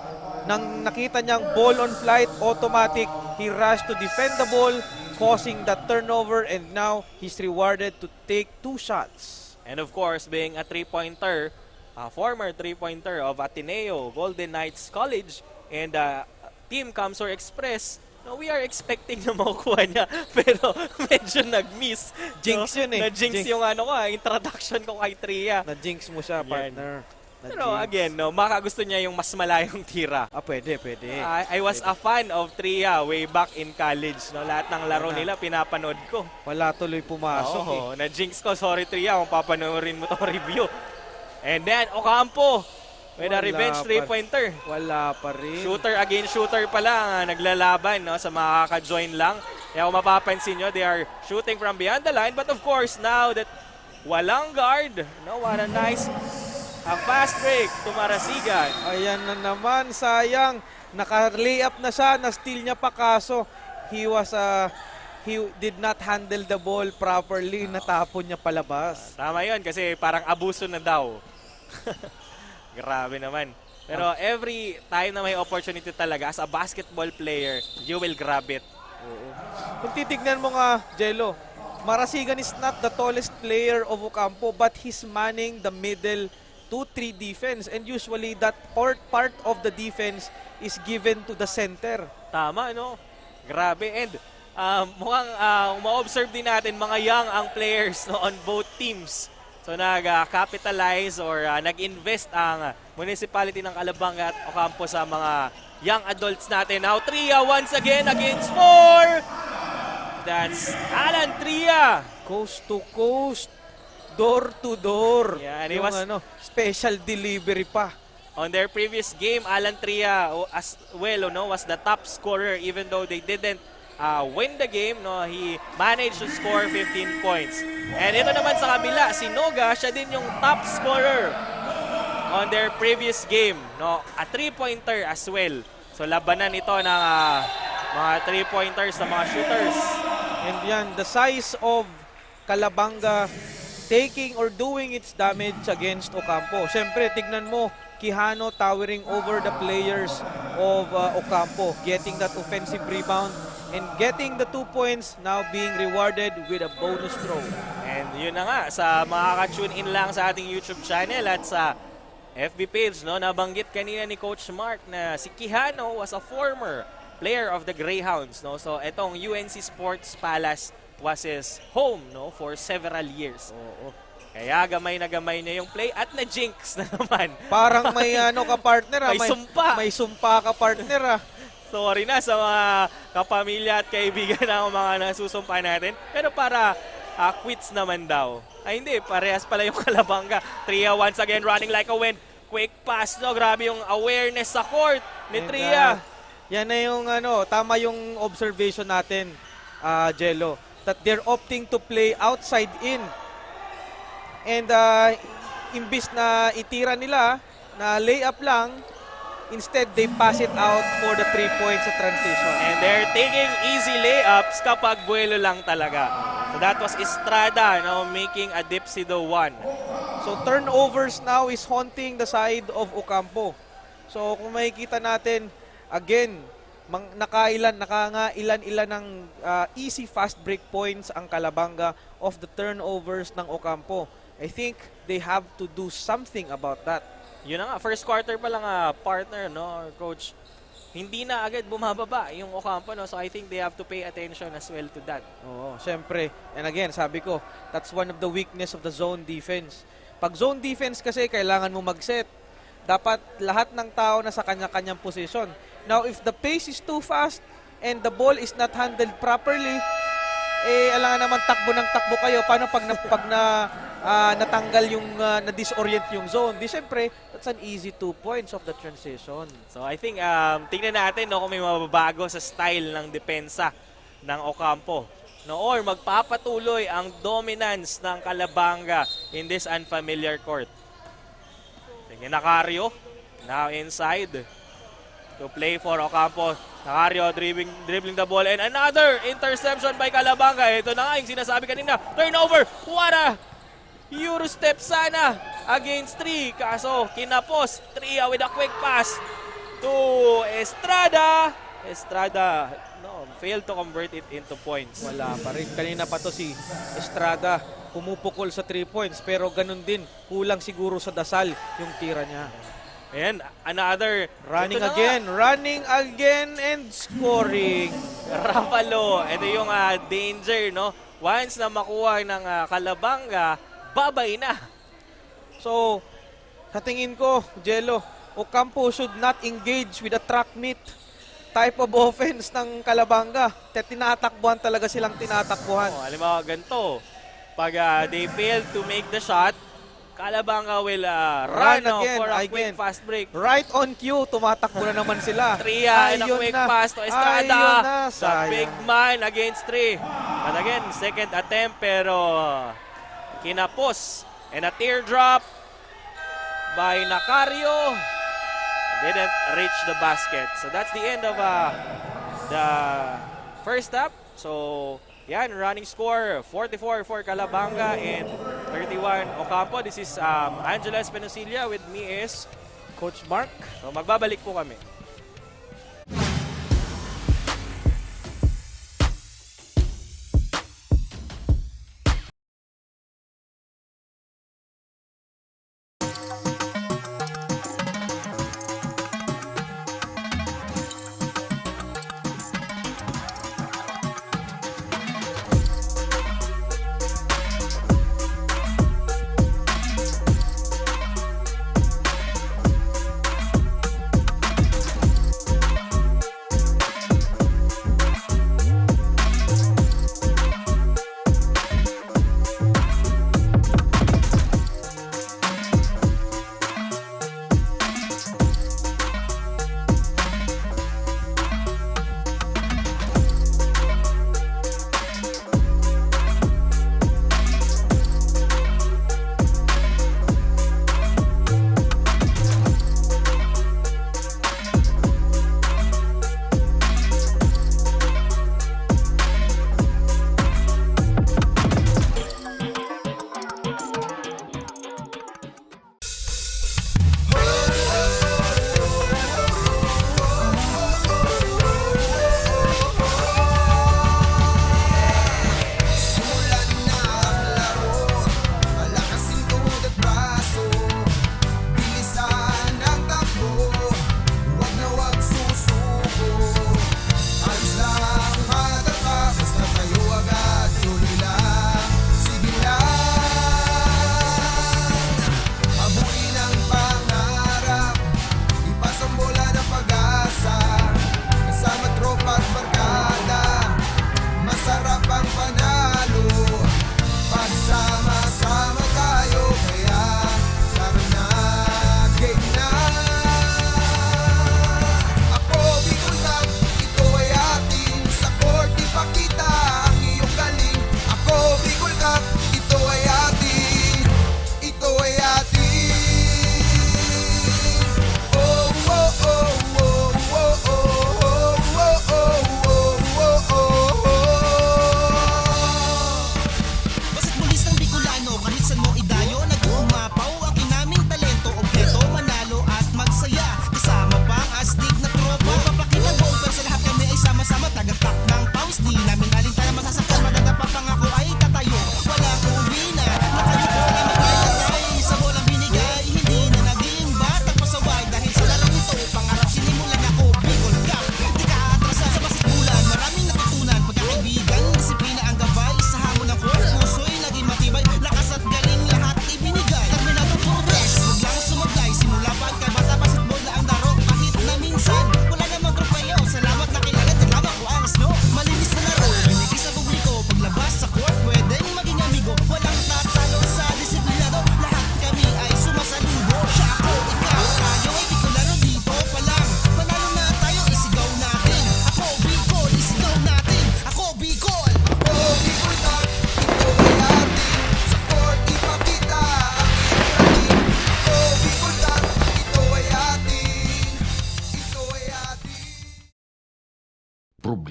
nang nakita niyang ball on flight, automatic, he rushed to defend the ball, causing that turnover, and now he's rewarded to take 2 shots. And of course, being a 3-pointer, former 3-pointer of Ateneo, Golden Knights College, and Team Camsor Express, no, we are expecting na makukuha niya, pero medyo nag-miss. Jinx yun eh. Na-jinx Jinx. yung introduction ko kay Tria. Na-jinx mo siya, Yan. partner. Pero Na-jinx. again, no, baka gusto niya yung mas malayong tira. Pwede. I was a fan of Tria way back in college. No? Lahat ng laro nila pinapanood ko. Wala tuloy pumasok eh. Oo, na-jinx ko. Sorry, Tria, kung papanoorin mo to review. And then, Ocampo with a Wala revenge pa. 3-pointer. Wala pa rin. Shooter against shooter pa lang, naglalaban, no, sa mga kaka-join lang. Kaya kung mapapansin nyo, they are shooting from beyond the line. But of course, now that walang guard, no, what a nice fast break to Marasigan. Ayan na naman, sayang. Naka-layup na siya, na-steal niya pa kaso he did not handle the ball properly, natapon niya palabas. Tama yun, kasi parang abuso na daw. Grabe naman. Pero every time na may opportunity talaga, as a basketball player, you will grab it. Oo. Kung titignan mo nga, Jello, Marasigan is not the tallest player of Ocampo, but he's manning the middle 2-3 defense. And usually that part of the defense is given to the center. Tama, no? Grabe. And mukhang ma-observe din natin mga young ang players no, on both teams. So nag-capitalize or nag-invest ang municipality ng Calabanga at Ocampo sa mga young adults natin. Now Tria once again against 4. That's Alan Tria. Coast to coast, door to door. Yeah, and he Yung was special delivery pa. on their previous game. Alan Tria as well no, was the top scorer even though they didn't win the game. No, he managed to score 15 points. And ito naman sa kabila, si Noga, siya din yung top scorer on their previous game. No, a 3-pointer as well. So labanan ito ng mga 3-pointers ng mga shooters. And yan, the size of Calabanga taking or doing its damage against Ocampo. Siyempre, tignan mo, Quijano towering over the players of Ocampo, getting that offensive rebound and getting the 2 points, now being rewarded with a bonus throw. And yun na nga, sa makaka-tune in lang sa ating YouTube channel at sa FB page, no, nabanggit kanina ni Coach Mark na si Quijano was a former player of the Greyhounds. No? So itong UNC Sports Palace was his home no, for several years. Oo. Kaya gamay na yung play at na-jinx na naman. Parang may ka partner, May sumpa. May sumpa ka partner. Sorry na sa mga kapamilya at kaibigan ng mga nasusumpa natin. Pero para quits naman daw. Ay hindi, parehas pala yung Calabanga. Tria once again running like a wind. Quick pass, no? Grabe yung awareness sa court ni Tria. Yan na yung tama yung observation natin, Jello. That they're opting to play outside in. And imbis na itira nila, na layup lang, instead they pass it out for the 3 points sa transition. And they're taking easy layups kapag buwelo lang talaga. So that was Estrada now making a Dipsido 1. So turnovers now is haunting the side of Ocampo. So kung makikita natin, again, nakangailan-ilan ng easy fast break points ang Calabanga of the turnovers ng Ocampo. I think they have to do something about that. Yun na nga, first quarter pa lang partner, no, coach. Hindi na agad bumababa yung Ocampo, no? So I think they have to pay attention as well to that. Oo, syempre. And again, sabi ko, that's one of the weakness of the zone defense. Pag zone defense kasi, kailangan mo mag-set. Dapat lahat ng tao na sa kanya-kanyang position. Now, if the pace is too fast and the ball is not handled properly, alangan naman takbo ng takbo kayo. Paano pag natanggal yung, na-disorient yung zone? Di syempre, that's an easy 2 points of the transition. So I think, tingnan natin no, kung may mababago sa style ng depensa ng Ocampo. No, or magpapatuloy ang dominance ng Calabanga in this unfamiliar court. Sige, Nacario, now inside to play for Ocampo. Nacario dribbling the ball and another interception by Calabanga. Ito na nga yung sinasabi kanina. Turnover. What a Eurostep sana against 3. Kaso kinapos. Tria with a quick pass to Estrada. Estrada failed to convert it into points. Wala pa rin. Kanina pa to si Estrada pumupukol sa 3 points pero ganun din. Kulang siguro sa dasal yung tira niya. Ayan, another Running again and scoring. Rapalo. Ito yung danger, no? Once na makuha ng Calabanga, babay na. So, sa tingin ko, Jello, Ocampo should not engage with a track meet type of offense ng Calabanga. Tinatakbuhan talaga silang tinatakbuhan. Halimbawa, ganito. Pag they fail to make the shot, Calabanga will run again, for a quick fast break. Right on cue, tumatakbo na naman sila. Tria and a quick pass to Estrada. Sa Sayang. big man against 3. But again, second attempt pero kinapos. And a teardrop by Nacario. Didn't reach the basket. So that's the end of the first half. So yan, running score 44 for Calabanga and 31 Ocampo. This is Angela Espinosilia. With me is Coach Mark. so magbabalik po kami.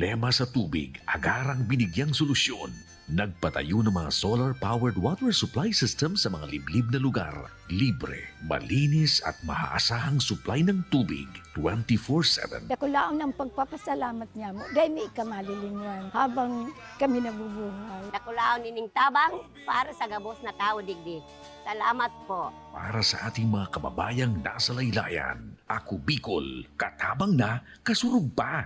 problema sa tubig, agarang binigyang solusyon. Nagpatayo ng mga solar-powered water supply system sa mga liblib na lugar. Libre, malinis at maaasahang supply ng tubig 24/7. Ako lang ng pagpapasalamat niya mo. Dahil may ikamalilinwan habang kami nabubuhay. Nakulaon ining tabang para sa gabos na tao digdi. Salamat po. Para sa ating mga kababayang nasa laylayan, Ako Bicol, katabang na, kasurug pa.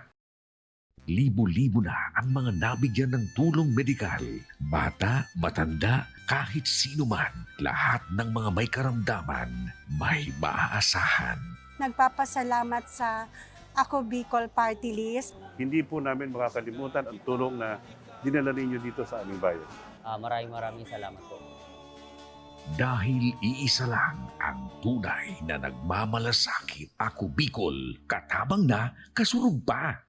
Libo-libo na ang mga nabigyan ng tulong medikal. Bata, matanda, kahit sino man, lahat ng mga may karamdaman, may maaasahan. Nagpapasalamat sa Ako Bicol Party List. Hindi po namin makakalimutan ang tulong na dinala ninyo dito sa aming bayan. Maraming salamat po. Dahil iisa lang ang tunay na nagmamalasakit. Ako Bicol, katabang na, kasurug pa.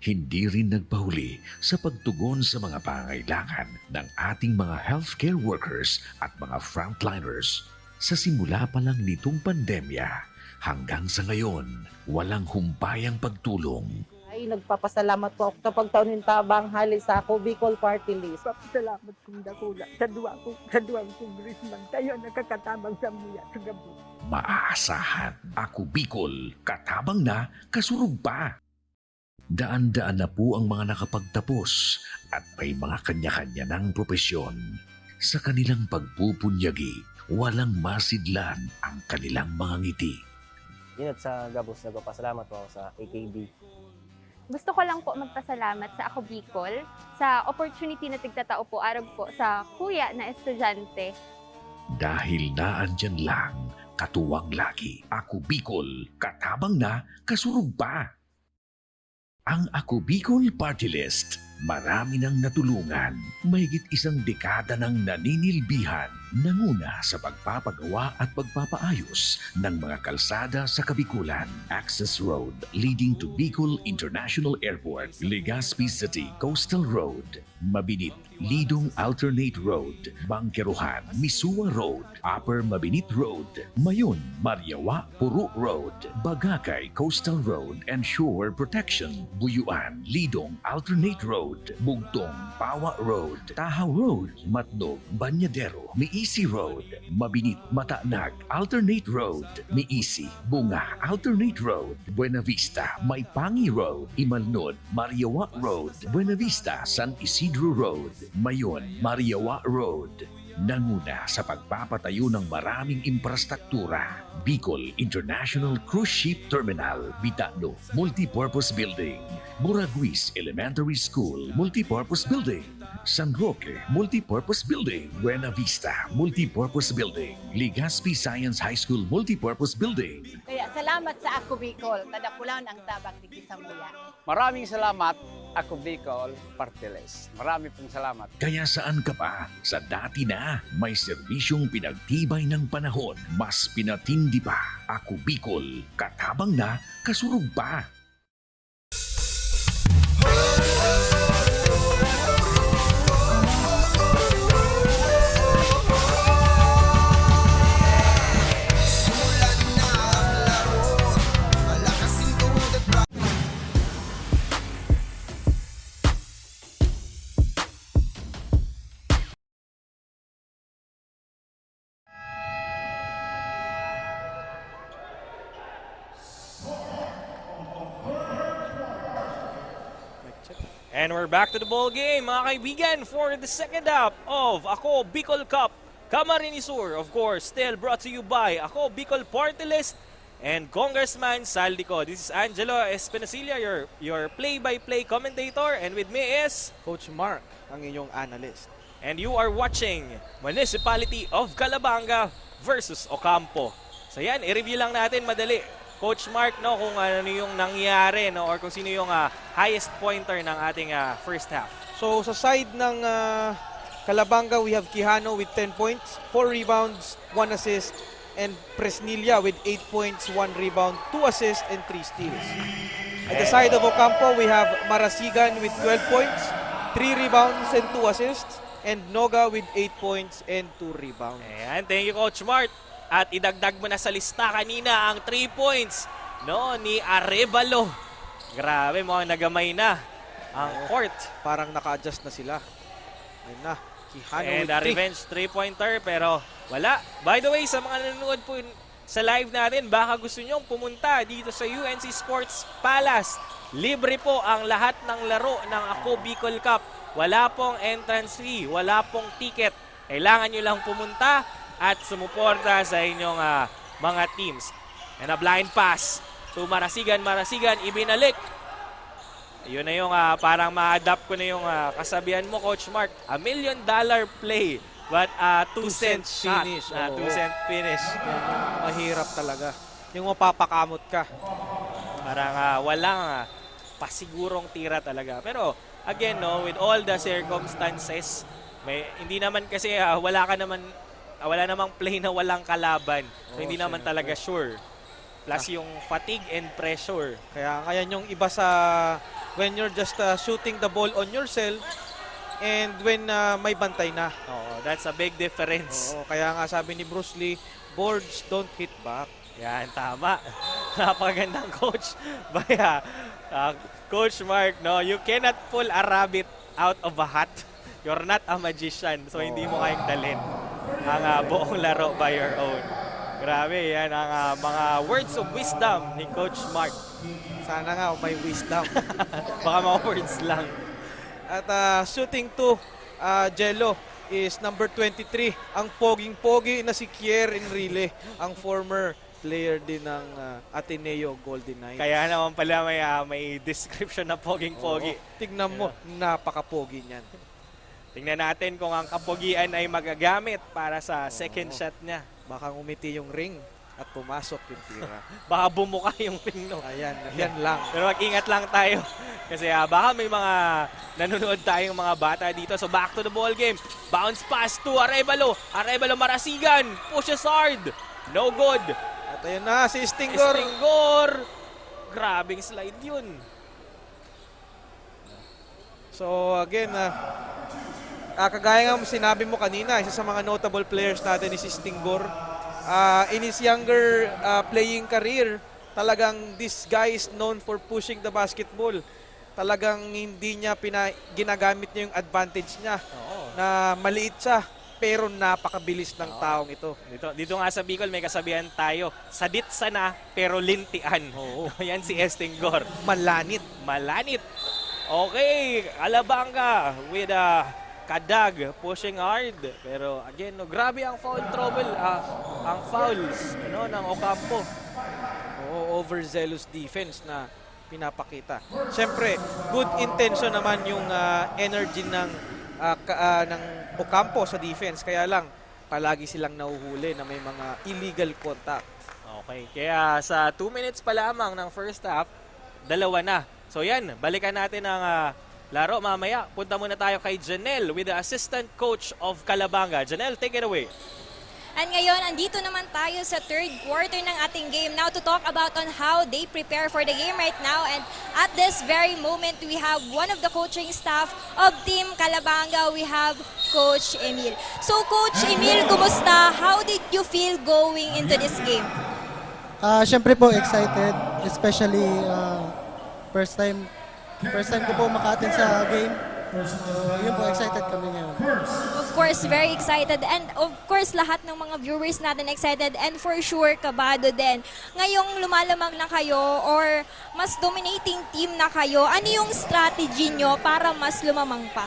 Hindi rin nagpahuli sa pagtugon sa mga pangailangan ng ating mga healthcare workers at mga frontliners. Sa simula pa lang nitong pandemya, hanggang sa ngayon, walang humpayang pagtulong. Ay, nagpapasalamat po ako sa pagtaunin tabang hali sa Ako Bicol Party List. Salamat kong dakula sa duwang kongresman. Tayo nakakatabang sa muya sa gabi. Maaasahan. Ako Bicol, katabang na, kasurug pa. Daan-daan na po ang mga nakapagtapos at may mga kanya-kanya ng propesyon. Sa kanilang pagpupunyagi, walang masidlan ang kanilang mga ngiti. Yun at sa Gabos, nagpapasalamat po ako sa AKB. Gusto ko lang po magpasalamat sa Ako Bicol sa opportunity na tigtatao po arag po sa kuya na estudyante. Dahil naandyan lang, katuwang lagi. Ako Bicol, katabang na, kasurug pa. Ang Ako Bicol Party List, marami nang natulungan. Mahigit isang dekada nang naninilbihan, nanguna sa pagpapagawa at pagpapaayos ng mga kalsada sa Kabikulan. Access Road leading to Bicol International Airport, Legazpi City Coastal Road, Mabinit, Lidong Alternate Road, Bangkeruhan, Misua Road, Upper Mabinit Road, Mayon, Mariawa, Puro Road, Bagakay Coastal Road and Shore Protection, Buyuan, Lidong Alternate Road, Bugtong, Pawa Road, Tahaw Road, Matnog, Banyadero, Miisi Road, Mabinit, Matanag, Alternate Road, Miisi, Bunga, Alternate Road, Buena Vista, Maipangi Road, Imalnod, Mariawa Road, Buena Vista, San Isidro Road, Mayon, Mariawa Road. Nanguna sa pagpapatayo ng maraming infrastruktura. Bicol International Cruise Ship Terminal, Bitano, Multipurpose Building, Buraguis Elementary School, Multipurpose Building, San Roque, Multipurpose Building, Buena Vista, Multipurpose Building, Legazpi Science High School, Multipurpose Building. Kaya salamat sa Ako Bicol, kadakulan ang tabang digdi sa muya. Maraming salamat, Ako Bicol Party List. Marami pong salamat. Kaya saan ka pa? Sa dati na, may serbisyong pinagtibay ng panahon. Mas pinatindi pa. Ako Bicol, katabang na, kasurug pa. And we're back to the ball game, mga kaibigan, for the second half of Ako Bicol Cup. Camarines Sur, of course, still brought to you by Ako Bicol Party List and Congressman Saldico. This is Angelo Espinacilla, your play-by-play commentator, and with me is Coach Mark, ang inyong analyst. and you are watching Municipality of Calabanga versus Ocampo. So yan, i-review lang natin madali. Coach Mark, no, kung ano yung nangyari, no, or kung sino yung highest pointer ng ating first half. So sa side ng Calabanga, we have Quijano with 10 points, 4 rebounds, 1 assist, and Presnilla with 8 points, 1 rebound, 2 assists, and 3 steals. At the side of Ocampo, we have Marasigan with 12 points, 3 rebounds, and 2 assists, and Noga with 8 points and 2 rebounds. Ayan, thank you Coach Mark. At idagdag mo na sa lista kanina ang 3 points, no, ni Arevalo. Grabe, mukhang nagamay na ang court. Parang naka-adjust na sila. Ayun na. Quijano And with a three. revenge 3-pointer pero wala. By the way, sa mga nanonood po sa live natin, baka gusto nyong pumunta dito sa UNC Sports Palace. Libre po ang lahat ng laro ng Ako Bicol Cup. Wala pong entrance fee, wala pong ticket. Kailangan nyo lang pumunta at sumuporta sa inyong mga teams. And a blind pass to Marasigan. Marasigan, ibinalik. Yun na yung parang ma-adapt ko na yung kasabihan mo, Coach Mark. $1 million play, but 2-cent shot. finish. 2-cent finish. Mahirap talaga. Yung mapapakamot ka. Parang walang pasigurong tira talaga. Pero again, no, with all the circumstances, hindi naman kasi wala namang play na walang kalaban. So hindi naman talaga sure. Plus yung fatigue and pressure. Kaya yung iba sa when you're just shooting the ball on yourself and when may bantay na. Oo, that's a big difference. Oo, kaya nga sabi ni Bruce Lee, boards don't hit back. Yan, tama. Napakagandang coach by Coach Mark. No, you cannot pull a rabbit out of a hat. You're not a magician, so hindi mo kayang dalhin ang buong laro by your own. Grabe, yan ang mga words of wisdom ni Coach Mark. Sana nga may wisdom. Baka mga words lang. At shooting to Jello is number 23. Ang poging-pogi na si Kier Enrile, ang former player din ng Ateneo Golden Knights. Kaya naman pala may description na poging-pogi. Tignan mo, napaka-pogi niyan. Tingnan natin kung ang kapogian ay magagamit para sa second shot niya. Baka umiti yung ring at pumasok yung tira. Baka bumuka yung ring, no? Ayan, yan lang. Pero mag-ingat lang tayo. Kasi baka may mga nanonood tayong mga bata dito. So back to the ball game. Bounce pass to Arevalo. Arevalo Marasigan. Pushes hard. No good. At ayun na, si Stingor. Stingor. Grabing slide yun. So again, kagaya nga sinabi mo kanina, isa sa mga notable players natin is si Stingor. In his younger playing career, talagang this guy is known for pushing the basketball. Talagang hindi niya ginagamit niya yung advantage niya. Na maliit siya, pero napakabilis ng taong ito. Dito nga sa Bicol, may kasabihan tayo, sadit sana, pero lintian. Yan si Stingor. Malanit. Malanit. Okay, Alabanga with Kadag pushing hard. Pero again, no, grabe ang foul trouble, ang fouls ng Ocampo. Overzealous defense na pinapakita. Siyempre, good intention naman yung energy ng Ocampo sa defense. Kaya lang, palagi silang nahuhuli na may mga illegal contact. Okay, kaya sa 2 minutes pa lamang ng first half, 2 na. So yan, balikan natin ang laro mamaya. Punta muna tayo kay Janelle with the assistant coach of Calabanga. Janelle, take it away. And ngayon, andito naman tayo sa third quarter ng ating game now to talk about on how they prepare for the game right now. And at this very moment, we have one of the coaching staff of Team Calabanga. We have Coach Emil. So Coach Emil, kumusta? How did you feel going into this game? Siyempre po, excited. Especially first time ko po maka-attend sa game. Yun po, excited kami ngayon. Of course, very excited. And of course, lahat ng mga viewers natin excited. And for sure, kabado din. Ngayong lumalamang na kayo or mas dominating team na kayo, ano yung strategy nyo para mas lumamang pa?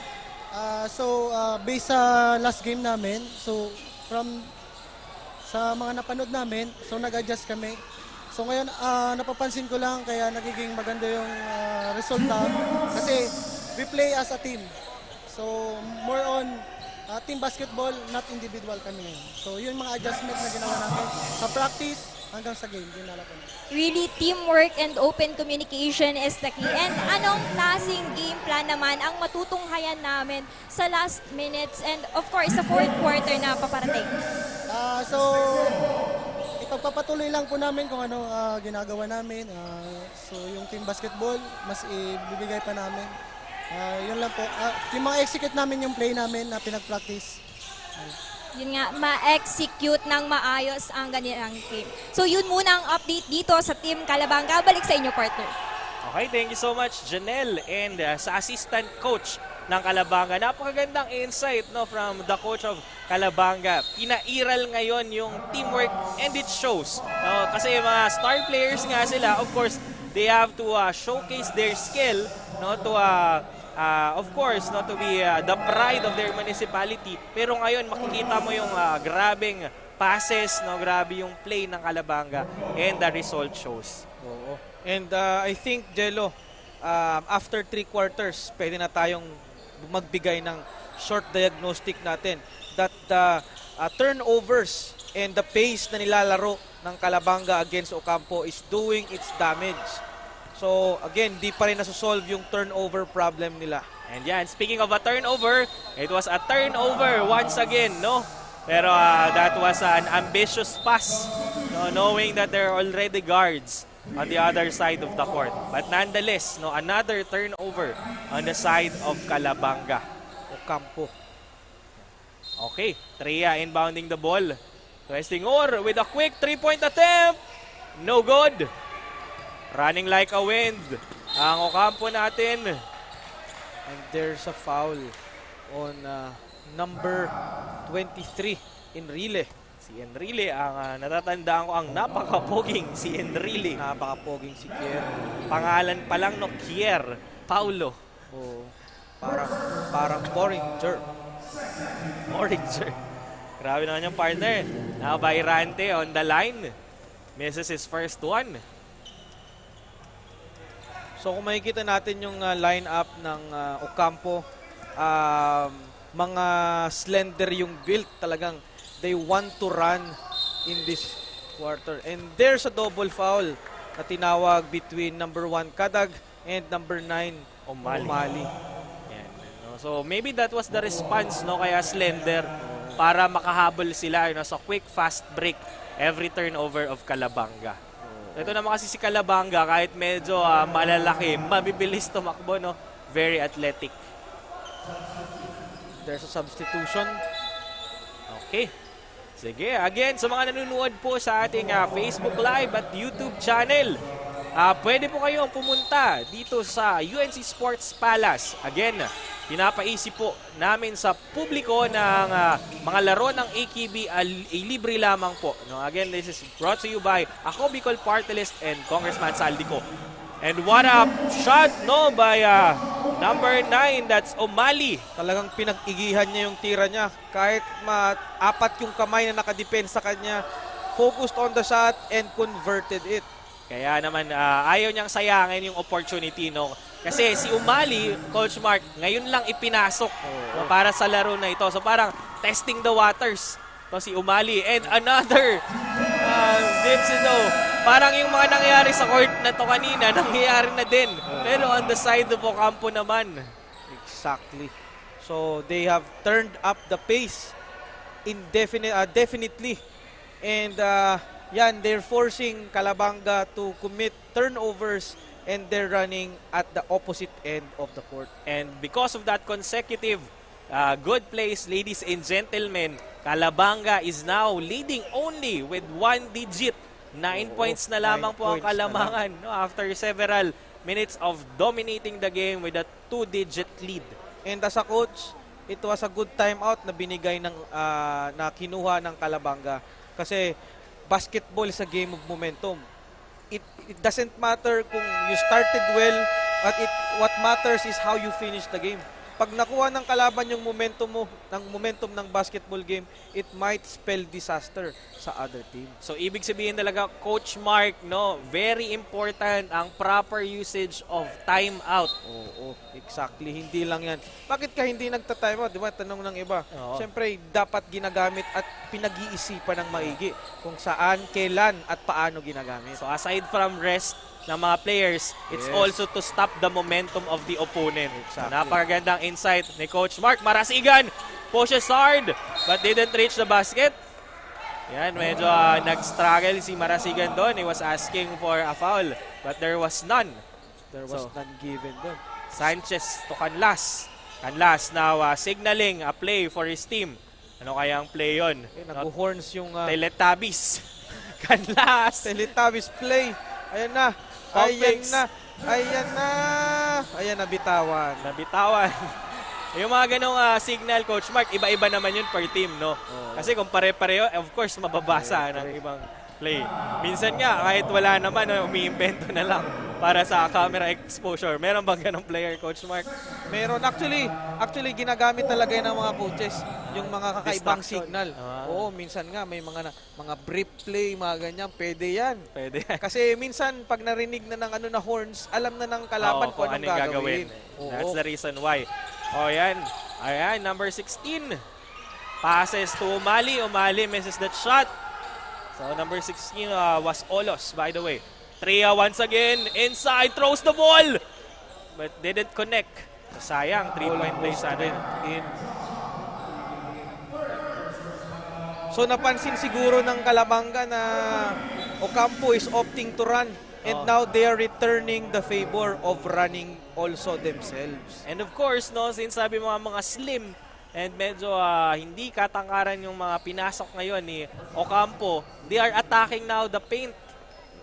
Based sa last game namin, sa mga napanood namin, nag-adjust kami. So ngayon, napapansin ko lang kaya nagiging maganda yung resulta kasi we play as a team. So more on team basketball, not individual kami ngayon. So yun mga adjustment na ginawa namin sa practice hanggang sa game. Yun nalaman. Really, teamwork and open communication is the key. And anong klaseng game plan naman ang matutunghayan namin sa last minutes and of course sa fourth quarter na paparating? Ipagpapatuloy lang po namin kung ano ginagawa namin. So yung team basketball, mas ibibigay pa namin. Yun lang po. Yung mga execute namin yung play namin na pinag-practice. Yun nga, ma-execute ng maayos ang ganyan game. So yun muna ang update dito sa Team Calabanga. Balik sa inyo, partner. Okay, thank you so much, Janelle. And sa assistant coach ng Calabanga, napakagandang insight no, from the coach of Calabanga. Pinairal ngayon yung teamwork and it shows. No? Kasi mga star players nga sila, of course, they have to showcase their skill no, to of course, no, to be the pride of their municipality. Pero ngayon, makikita mo yung grabing passes, no, grabe yung play ng Calabanga and the result shows. Oo. And I think, Jello, after 3 quarters, pwede na tayong magbigay ng short diagnostic natin that the turnovers and the pace na nilalaro ng Calabanga against Ocampo is doing its damage. So, again, di pa rin nasusolve yung turnover problem nila. And yan, speaking of a turnover, it was a turnover once again, no? Pero that was an ambitious pass, no? Knowing that there are already guards on the other side of the court. But nonetheless, no, another turnover on the side of Calabanga. Ocampo. Okay, Tria inbounding the ball. Westingor with a quick 3-point attempt. No good. Running like a wind ang Ocampo natin. And there's a foul on number 23, Enrile. Si Enrile, ang natatandaan ko ang napakapoging si Enrile. Napakapoging si Kier. Pangalan pa lang no, Kier Paulo. Oh, parang Boringer. Boringer. Grabe naman yung partner. Bayrante on the line. Misses his first one. So kung makikita natin yung lineup ng Ocampo, mga slender yung build talagang. They want to run in this quarter. And there's a double foul na tinawag between number 1 Kadag and number 9 Omali. Yan, no? So maybe that was the response no kaya slender para makahabol sila sa quick fast break every turnover of Calabanga. Ito naman kasi si Calabanga kahit medyo malalaki, mabibilis tumakbo, no? Very athletic. There's a substitution. Okay. Sige, again, sa mga nanonood po sa ating Facebook Live at YouTube channel, pwede po kayong pumunta dito sa UNC Sports Palace. Again, pinapaisip po namin sa publiko ng mga laro ng AKB libre lamang po. No? Again, this is brought to you by Ako Bicol Party List and Congressman Saldico. And what a shot no by number 9, that's Omali. Talagang pinag-igihan niya yung tira niya. Kahit apat yung kamay na nakadepensa kanya, focused on the shot and converted it. Kaya naman ayaw niyang sayangin yung opportunity, no? Kasi si Omali, Coach Mark, ngayon lang ipinasok no, para sa laro na ito. So parang testing the waters to si Omali. And another parang yung mga nangyayari sa court na to kanina, nangyayari na din. Pero on the side of Ocampo naman. Exactly. So they have turned up the pace definitely. And yan, they're forcing Calabanga to commit turnovers and they're running at the opposite end of the court. And because of that consecutive good plays, ladies and gentlemen, Calabanga is now leading only with 1 digit. 9 points na lamang po ang Kalamangan no, after several minutes of dominating the game with a 2-digit lead. And as a coach, it was a good timeout na binigay na kinuha ng Calabanga. Kasi basketball is a game of momentum. It doesn't matter kung you started well, but what matters is how you finish the game. Pag nakuha ng kalaban yung momentum ng basketball game, it might spell disaster sa other team. So ibig sabihin talaga, Coach Mark, no, very important ang proper usage of timeout. Oo, exactly. Hindi lang yan. Bakit ka hindi nagta-timeout? Di ba? Tanong ng iba. Oo. Siyempre, dapat ginagamit at pinag-iisipan ng maigi kung saan, kailan at paano ginagamit. So aside from rest ng mga players, it's also to stop the momentum of the opponent. Exactly. Napakagandang insight ni Coach Mark. Marasigan pushes hard but didn't reach the basket. Yan, medyo nag-struggle si Marasigan doon. He was asking for a foul but there was none. There was none given doon. Sanchez to Canlas. Canlas now signaling a play for his team. Ano kaya ang play yun? Nag-horns yung Teletubbies. Canlas. Teletubbies play. Ayan na. Ayan na. Ayan na. Ayan, nabitawan. Nabitawan. Yung mga ganong signal, Coach Mark, iba-iba naman yun per team, no? Kasi kung pare-pareho, of course, mababasa ng ibang play. Minsan nga, kahit wala naman, umiimbento na lang para sa camera exposure. Meron bang ganong player, Coach Mark? Meron. Actually, ginagamit talaga yan ng mga coaches. Yung mga kakaibang Distraction. signal. Oo, minsan nga, may mga brief play, mga ganyan. Pwede yan. Pwede yan. Kasi minsan, pag narinig na ng na horns, alam na ng kalaban kung anong gagawin. That's the reason why. O yan. Ayan, number 16. Passes to Umali. Umali misses that shot. So number 16 was Olos, by the way. Tria once again. Inside, throws the ball. But didn't connect. Sayang, 3-point play sana. So napansin siguro ng Calabanga na Ocampo is opting to run. And now they are returning the favor of running also themselves. And of course, no, since sabi mga slim and medyo hindi katangkaran yung mga pinasok ngayon ni Ocampo, they are attacking now the paint.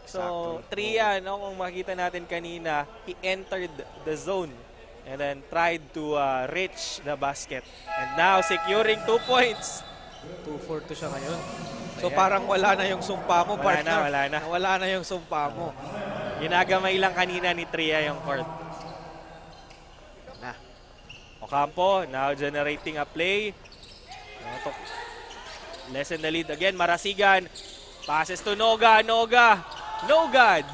So, Tria, no, kung makita natin kanina, he entered the zone and then tried to reach the basket. And now, securing 2 points. 2-4 to siya ngayon. So parang wala na yung sumpa mo, partner. Wala na. Wala na yung sumpa mo. Ginagamay lang kanina ni Tria yung court. Ocampo now generating a play. Lessen the lead again. Marasigan. Passes to Noga. Noga. No good.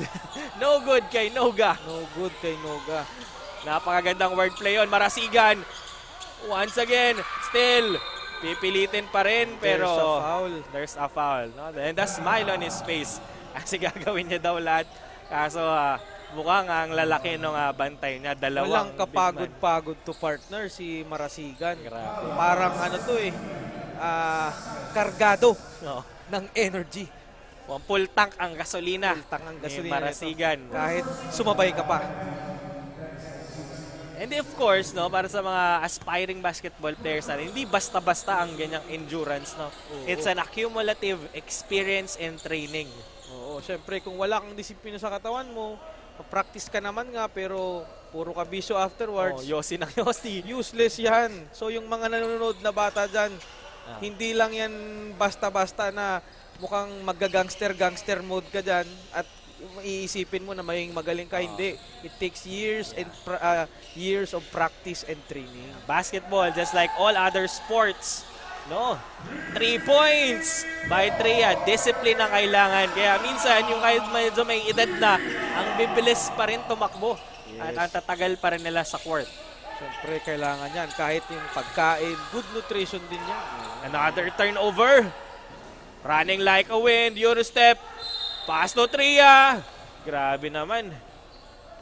No good kay Noga. No good kay Noga. Napakagandang wordplay yun. Marasigan. Once again. Still. Pipilitin pa rin, pero there's a foul. No? And a smile on his face. Kasi gagawin niya daw lahat. Kaso mukhang ang lalaki ng bantay niya. Walang kapagod-pagod to partner si Marasigan. Parang kargado ng energy. Full tank ang gasolina. Full tank ang gasolina. Marasigan. Kahit sumabay ka pa. And of course, no, para sa mga aspiring basketball players, hindi basta-basta ang ganyang endurance, no. It's an accumulative experience and training. Oo, syempre kung wala kang disiplina sa katawan mo, practice ka naman nga pero puro ka bisyo afterwards. Yosi ng yosi. Useless yan. So yung mga nanonood na bata dyan, hindi lang yan basta-basta na mukhang mag-gangster mode ka dyan at iisipin mo na maging magaling ka. Hindi. It takes years and years of practice and training. Basketball, just like all other sports, no? 3 points by Tria. Discipline ang kailangan. Kaya minsan, yung kahit medyo may edad na, ang bibilis pa rin tumakbo. At ang tatagal pa rin nila sa court. Siyempre, kailangan yan. Kahit yung pagkain, good nutrition din yan. Another turnover. Running like a wind. Eurostep. Pass to Tria. Grabe naman.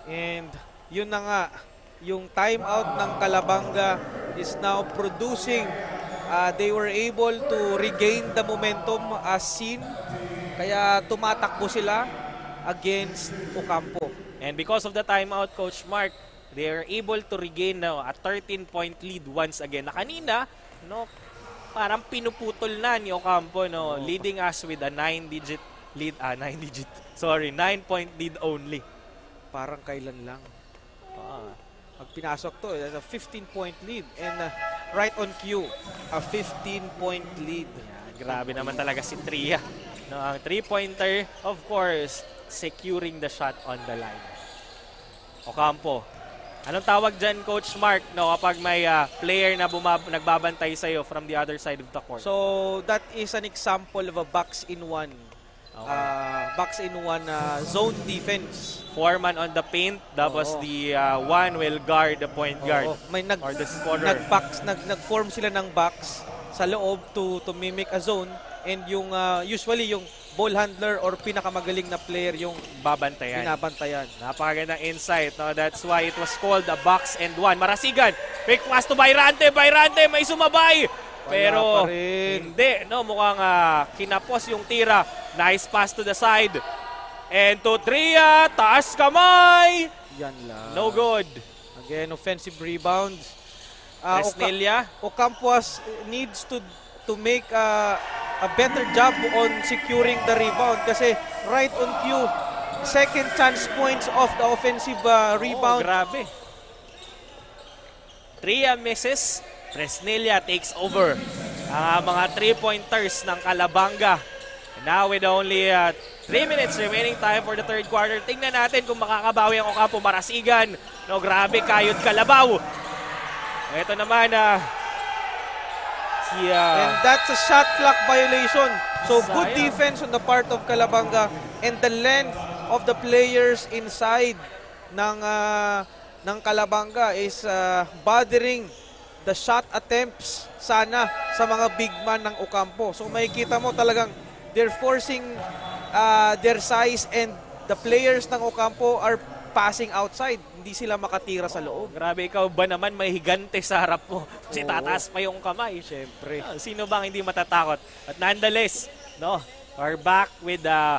And yun na nga, yung timeout ng Calabanga is now producing. They were able to regain the momentum as seen. Kaya tumatakbo sila against Ocampo. And because of the timeout, Coach Mark, they are able to regain now a 13-point lead once again. Na kanina, no, parang pinuputol na ni Ocampo, no, leading us with a 9-digit lead, 9-point lead only. Parang kailan lang. Pag pinasok to, a 15-point lead. And right on cue, a 15-point lead. Grabe naman talaga si Tria. No, ang 3-pointer, of course, securing the shot on the line. Ocampo. Anong tawag dyan, Coach Mark, no, kapag may player na nagbabantay sa'yo from the other side of the court? So, that is an example of a box-in-one. Box-in-one zone defense. 4-man on the paint, tapos the one will guard the point guard. May or the scorer. Nag-form sila ng box sa loob to mimic a zone, and yung usually yung ball handler or pinakamagaling na player yung binabantayan. Napakagandang insight, no? That's why it was called a box and one. Marasigan, quick pass to Bayrante, may sumabay. Pero hindi, no, mukhang kinapos yung tira. Nice pass to the side. And to Tria, taas kamay. Yan lang. No good. Again, offensive rebounds. Resnelia. Ocampo needs to make a better job on securing the rebound kasi right on cue, second chance points off the offensive rebound. Grabe. Tria misses. Fresnilla takes over. Mga 3-pointers ng Calabanga. And now with only 3 minutes remaining time for the third quarter. Tingnan natin kung makakabawi ang Ocampo Marasigan. No, grabe, Kayod Kalabaw. Ito naman, and that's a shot clock violation. So good Sayang. defense on the part of Calabanga, and the length of the players inside ng Calabanga is bothering the shot attempts sana sa mga big man ng Ocampo. So makikita mo talagang they're forcing their size, and the players ng Ocampo are passing outside. Hindi sila makatira sa loob. Grabe, ikaw ba naman may higante sa harap mo? Kasi Oo. tataas pa yung kamay. Siyempre. Sino bang hindi matatakot? But nonetheless, no, we're back with the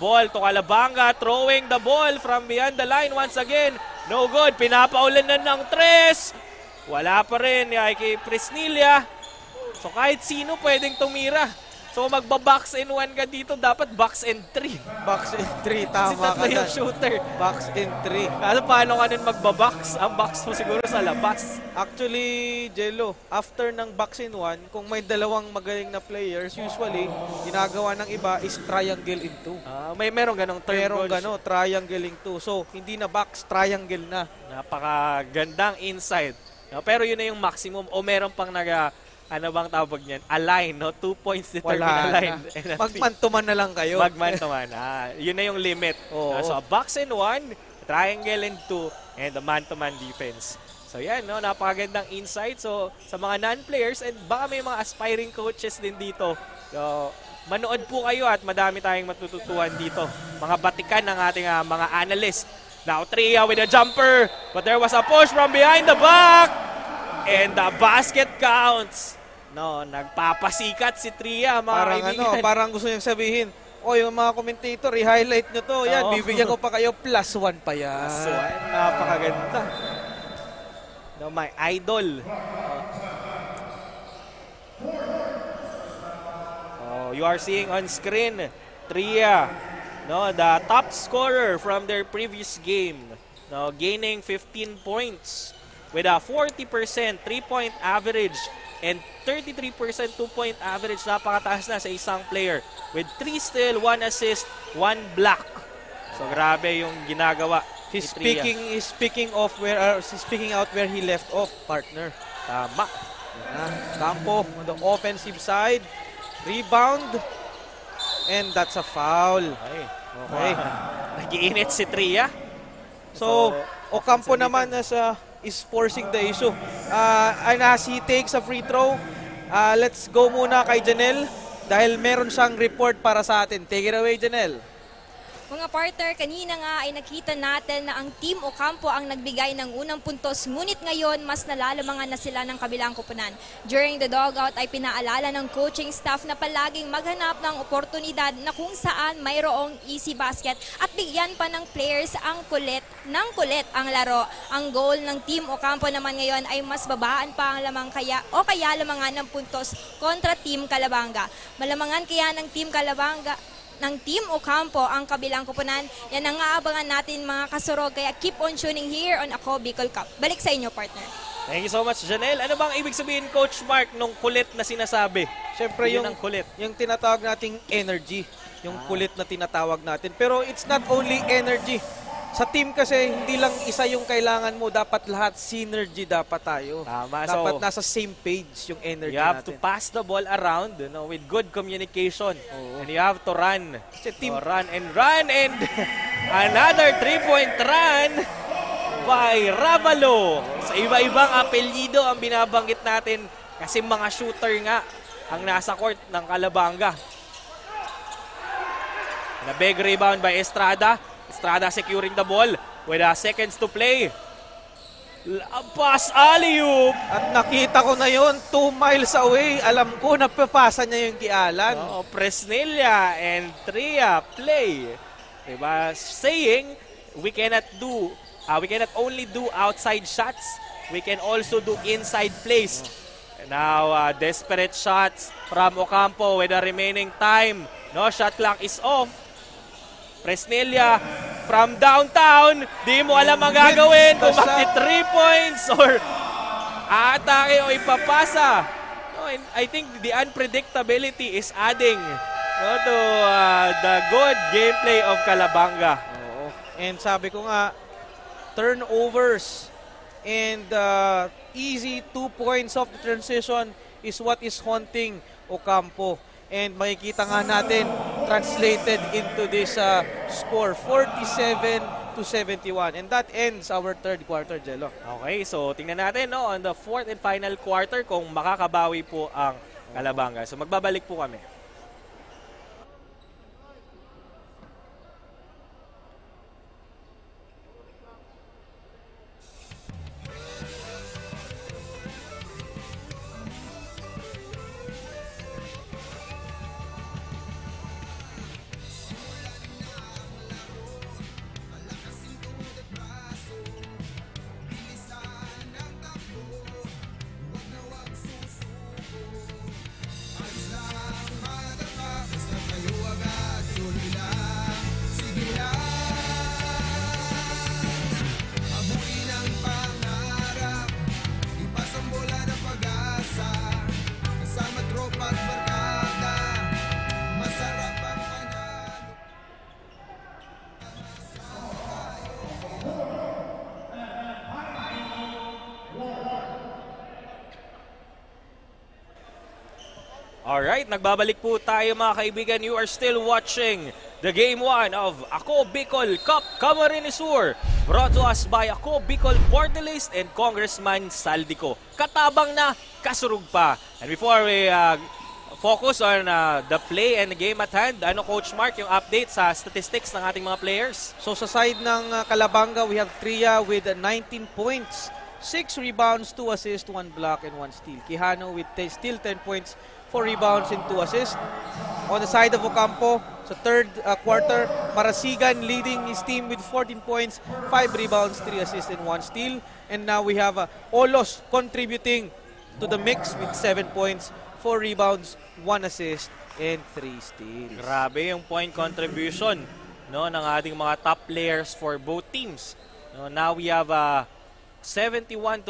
ball to Calabanga, throwing the ball from beyond the line once again. No good. Pinapaulan na ng tres. Wala pa rin kay Fresnilla. So kahit sino pwedeng tumira. So magba-box and 1 ka dito, dapat box and 3. Box and 3, Kasi tama tatlo ka yung dyan. shooter. Box and 3. Kaso paano ka nun magba-box? Ang box mo siguro sa labas. Actually, Jello, after ng box in 1, kung may dalawang magaling na players, usually, ginagawa ng iba is triangle in 2. Merong ganong term, Merong Coach. triangle in 2. So, hindi na box, triangle na. Napakagandang inside. No, pero yun na yung maximum. O meron pang ano bang tawag niyan? Align, no? 2 points determine Wala align. na. Magman-to-man na lang kayo. Magman-to-man. Yun na yung limit. Oo. So, box in 1, triangle in 2, and the man-to-man defense. So, yan, no? Napakagandang insight. So, sa mga non-players, and baka may mga aspiring coaches din dito. So, manood po kayo at madami tayong matututuhan dito. Mga batikan ng ating mga analyst. Now, Tria with a jumper, but there was a push from behind the back, and the basket counts. No, nagpapasikat si Tria, mga Parang kaibigan. parang gusto niyang sabihin, yung mga commentator, i-highlight nyo to. Yan, Oo. bibigyan ko pa kayo +1 pa yan. So, napakaganda. No, my idol. You are seeing on screen, Tria, no, the top scorer from their previous game, no, gaining 15 points with a 40% 3-point average and 33% 2-point average. Napakataas na sa isang player with 3 steal, 1 assist, 1 block. So grabe yung ginagawa. He's ni Tria. speaking out where he left off, partner. Tama. Campo on the offensive side. Rebound. And that's a foul. Okay. Nag-iinit si Tria. So Ocampo naman is forcing the issue. And as he takes a free throw, let's go muna kay Janelle dahil meron siyang report para sa atin. Take it away, Janelle. Mga partner, kanina nga ay nakita natin na ang Team Ocampo ang nagbigay ng unang puntos, ngunit ngayon mas nalalamangan na sila ng kabilang kupunan. During the dugout ay pinaalala ng coaching staff na palaging maghanap ng oportunidad na kung saan mayroong easy basket at bigyan pa ng players ang kulit ang laro. Ang goal ng Team Ocampo naman ngayon ay mas babaan pa ang kaya lamangan ng puntos kontra Team Calabanga. Malamangan kaya ng Team Ocampo ang kabilang kupunan. Yan ang aabangan natin mga kasurog. Kaya keep on tuning here on Ako Bicol Cup. Balik sa inyo, partner. Thank you so much, Janelle. Ano bang ibig sabihin, Coach Mark, nung kulit na sinasabi? Siyempre Yun ang kulit. yung tinatawag nating energy. Yung kulit na tinatawag natin. Pero it's not only energy. Sa team kasi, hindi lang isa yung kailangan mo. Dapat lahat synergy dapat tayo. Tama. Dapat So, nasa same page yung energy you have natin. to pass the ball around, with good communication. And you have to run. Run and another 3-point run by Ravalo. Sa iba-ibang apelyido ang binabanggit natin kasi mga shooter nga ang nasa court ng Calabanga. And a big rebound by Estrada. Estrada securing the ball with seconds to play. Pass alley-oop. At nakita ko na yon 2 miles away. Alam ko, napapasa niya yung kialan. Fresnilla and Tria play. Diba? Saying, we cannot only do outside shots, we can also do inside plays. Now, desperate shots from Ocampo with the remaining time. No, shot clock is off. Presnelia from downtown. Di mo alam ang gagawin. Kung bakit 3 points or aatake o ipapasa. No, and I think the unpredictability is adding to the good gameplay of Calabanga. Oo. And sabi ko nga, turnovers and easy 2 points of the transition is what is haunting Ocampo. And makikita nga natin translated into this score, 47-71. And that ends our third quarter, Jello. Okay, so tingnan natin on the fourth and final quarter kung makakabawi po ang Calabanga. So magbabalik po kami. Alright, nagbabalik po tayo mga kaibigan. You are still watching the Game 1 of Ako Bicol Cup Camarines Sur, brought to us by Ako Bicol Party List and Congressman Saldico. Katabang na, kasurug pa. And before we focus on the play and the game at hand, ano Coach Mark, yung update sa statistics ng ating mga players? So sa side ng Calabanga, we have Tria with 19 points, 6 rebounds, 2 assists, 1 block, and 1 steal. Quijano with still 10 points, 4 rebounds and 2 assists. On the side of Ocampo, sa third quarter, Marasigan leading his team with 14 points, 5 rebounds, 3 assists, and 1 steal. And now we have Olos contributing to the mix with 7 points, 4 rebounds, 1 assist, and 3 steals. Grabe yung point contribution ng ating mga top players for both teams. Now we have 71-47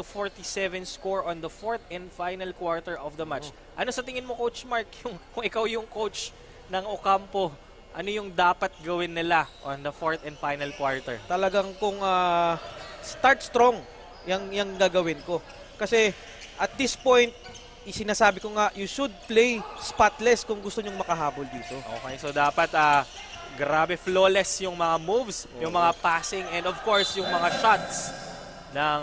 score on the fourth and final quarter of the match. Ano sa tingin mo, Coach Mark, kung ikaw yung coach ng Ocampo, ano yung dapat gawin nila on the fourth and final quarter? Talagang kung start strong, yung gagawin ko. Kasi at this point, sinasabi ko nga, you should play spotless kung gusto nyong makahabol dito. Okay, so dapat grabe flawless yung mga moves, yung mga passing, and of course, yung mga shots ng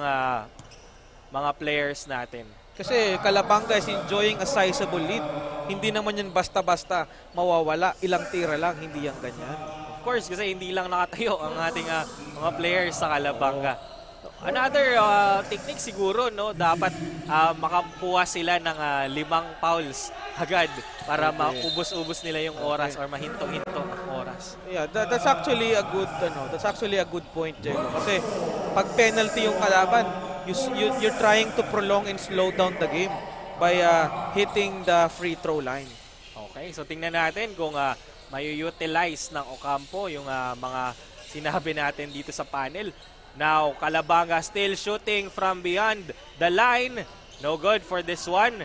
mga players natin. Kasi Calabanga is enjoying a sizable lead. Hindi naman yan basta-basta mawawala. Ilang tira lang, hindi yan ganyan. Of course, kasi hindi lang nakatayo ang ating mga players sa Calabanga. Another technique siguro, dapat makakuha sila ng 5 fouls agad para maubos-ubos nila yung oras or mahinto-hinto ang oras. Yeah, that's actually a good point, Diego. Kasi pag penalty yung kalaban, you're trying to prolong and slow down the game by hitting the free throw line. Okay, so tingnan natin kung may-utilize ng Ocampo yung mga sinabi natin dito sa panel. Now, Calabanga still shooting from beyond the line. No good for this one.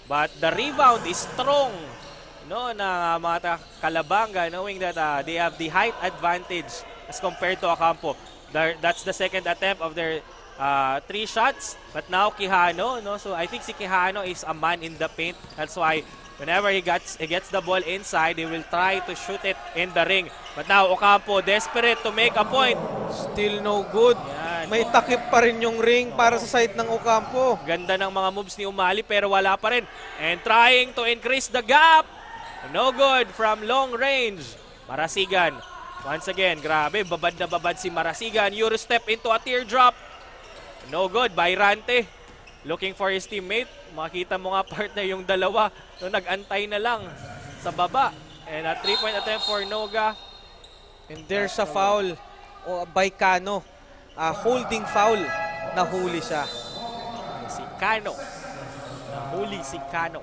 But the rebound is strong ng mga Calabanga, knowing that they have the height advantage as compared to Ocampo. That's the second attempt of their 3 shots. But now Quijano, so I think si Quijano is a man in the paint. That's why whenever he gets the ball inside, he will try to shoot it in the ring. But now Ocampo desperate to make a point. Still no good. Yan. May takip pa rin yung ring para sa side ng Ocampo. Ganda ng mga moves ni Umali pero wala pa rin. And trying to increase the gap. No good from long range. Marasigan. Once again, grabe, babad na babad si Marasigan. Euro step into a teardrop. No good, Bayrante. Looking for his teammate. Makita mo nga partner yung dalawa. Nag-antay na lang sa baba. And a 3-point attempt for Noga. And there's a foul by Cano. Holding foul. Nahuli siya. Si Cano. Nahuli si Cano.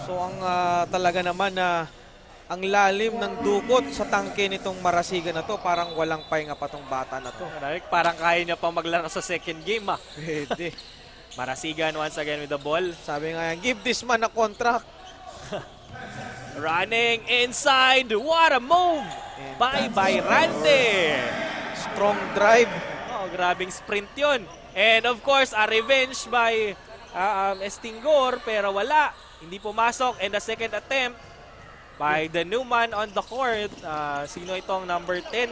So ang talaga naman na Ang lalim ng dukot sa tangke nitong Marasigan na to. Parang walang pahinga pa tong bata na to. Parang kaya niya pang maglaro sa second game Pwede. Marasigan once again with the ball. Sabi nga yan, give this man a contract. Running inside. What a move by Bayrante. Strong drive. Oh, grabing sprint yun. And of course, a revenge by Estingor, pero wala. Hindi pumasok. And the second attempt by the new man on the court. Sino itong number 10?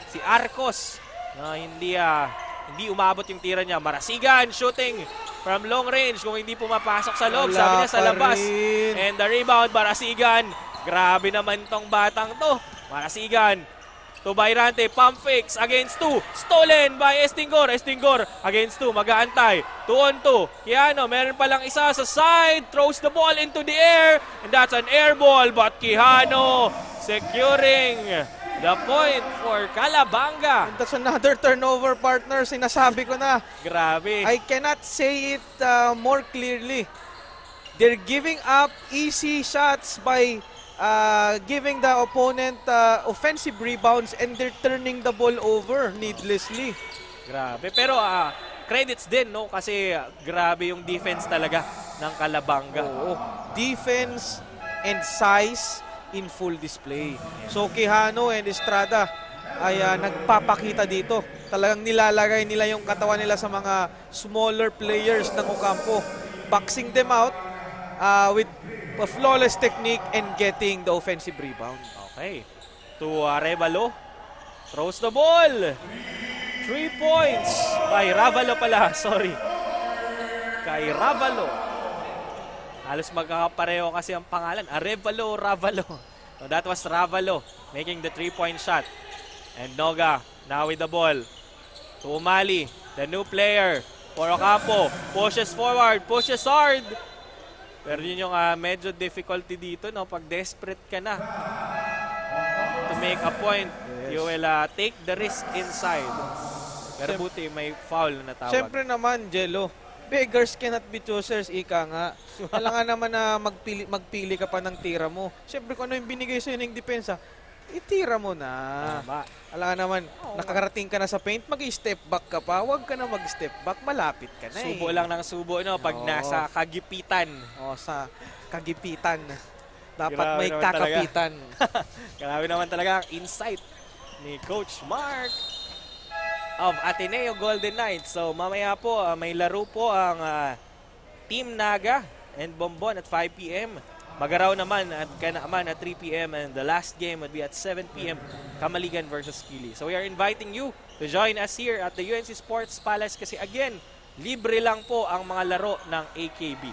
Si Arcos. Hindi umabot yung tira niya. Marasigan shooting from long range. Kung hindi pumapasok sa loob, sabi niya sa labas. And the rebound, Marasigan. Grabe naman tong batang to. Marasigan to Bayrante, pump fakes against 2. Stolen by Estingor. Estingor against 2. Mag-aantay. 2-on-2. Quijano, meron palang isa sa side. Throws the ball into the air. And that's an air ball. But Quijano securing the point for Calabanga. And that's another turnover, partner. Sinasabi ko na. Grabe. I cannot say it more clearly. They're giving up easy shots by giving the opponent offensive rebounds, and they're turning the ball over needlessly. Grabe. Pero credits din, no? Kasi grabe yung defense talaga ng Calabanga. Oo. Defense and size in full display. So Quijano and Estrada ay nagpapakita dito. Talagang nilalagay nila yung katawan nila sa mga smaller players ng Ocampo. Boxing them out with a flawless technique and getting the offensive rebound. Okay. To Arevalo. Throws the ball. 3 points by Ravalo pala. Sorry. Kay Ravalo. Halos magkakapareho kasi ang pangalan. Arevalo, Ravalo. So that was Ravalo making the 3-point shot. And Noga now with the ball. To Umali, the new player for Ocampo. Pushes forward, pushes hard. Pero yun yung medyo difficulty dito, no? Pag desperate ka na to make a point, you will take the risk inside. Pero buti may foul na tawag. Siyempre naman, Jello, beggars cannot be choosers, ika nga. Kailangan naman na magpili ka pa ng tira mo. Siyempre kung ano yung binigay sa'yo ng depensa, itira mo na. Tama. Alam naman, nakakarating ka na sa paint, mag-step back ka pa. Huwag ka na mag-step back, malapit ka na Subo lang ng subo, no? Pag nasa kagipitan. Sa kagipitan. Dapat Grabe may naman kakapitan. Grabe naman talaga ang insight ni Coach Mark of Ateneo Golden Knights. So mamaya po, may laro po ang Team Naga and Bombon at 5 p.m. Magaraw naman at Kanaaman at 3 p.m. and the last game would be at 7 p.m. Kamaligan versus Pili. So we are inviting you to join us here at the UNC Sports Palace kasi again, libre lang po ang mga laro ng AKB.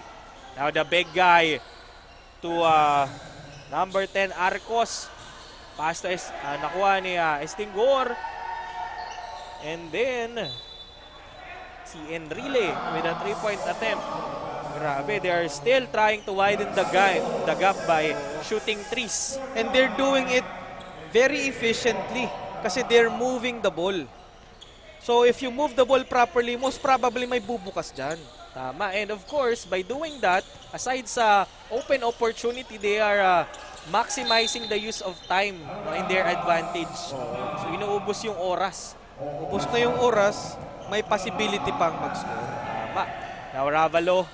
Now the big guy to number 10 Arcos. Pass to nakuha ni Estingor. And then si Enrile with a 3-point attempt. Grabe, they are still trying to widen the gap by shooting threes. And they're doing it very efficiently kasi they're moving the ball. So if you move the ball properly, most probably may bubukas dyan. Tama. And of course, by doing that, aside sa open opportunity, they are maximizing the use of time in their advantage. So inuubos yung oras. Ubos na yung oras, may possibility pang mag-score. Tama. Now Ravalo.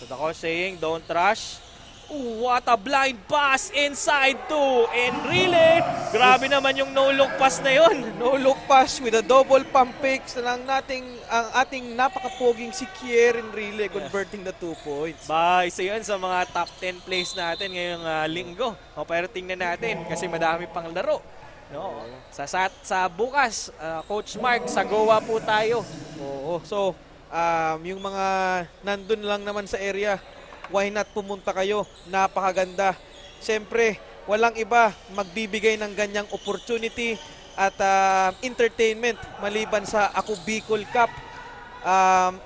So the coach saying, don't rush. Ooh, what a blind pass inside to Enrile. Grabe naman yung no-look pass na yon. No-look pass with a double pump fakes na lang ang ating napakapoging si Kier Enrile converting the 2 points. Isa yun sa mga top 10 plays natin ngayong linggo. Pero tingnan natin kasi madami pang laro. No. Sa bukas, Coach Mark, sa Goa po tayo. Oo. So, yung mga nandun lang naman sa area, why not pumunta kayo? Napakaganda. Siyempre, walang iba magbibigay ng ganyang opportunity at entertainment maliban sa Ako Bicol Cup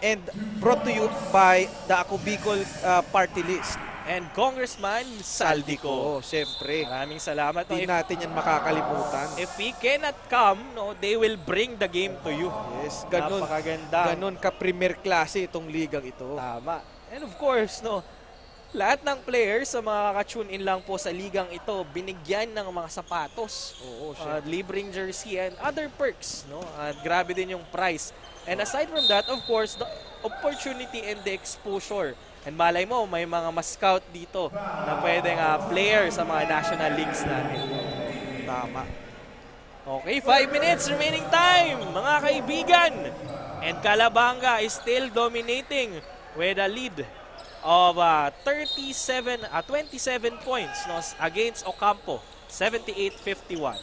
and brought to you by the Ako Bicol Party List. And Congressman Saldico. Siyempre. Maraming salamat. Hindi natin yan makakalimutan. If we cannot come, they will bring the game to you. Yes, ganun. Napakaganda. Ganun ka-premier klase itong ligang ito. Tama. And of course, Lahat ng players sa mga ka-tune in lang po sa ligang ito, binigyan ng mga sapatos, libreng jersey and other perks, no? At grabe din yung price. And aside from that, of course, the opportunity and the exposure. And malay mo, may mga ma-scout dito na pwedeng player sa mga national leagues natin. Tama. Okay, 5 minutes remaining time, mga kaibigan. And Calabanga is still dominating with a lead of 27 points, no, against Ocampo, 78-51.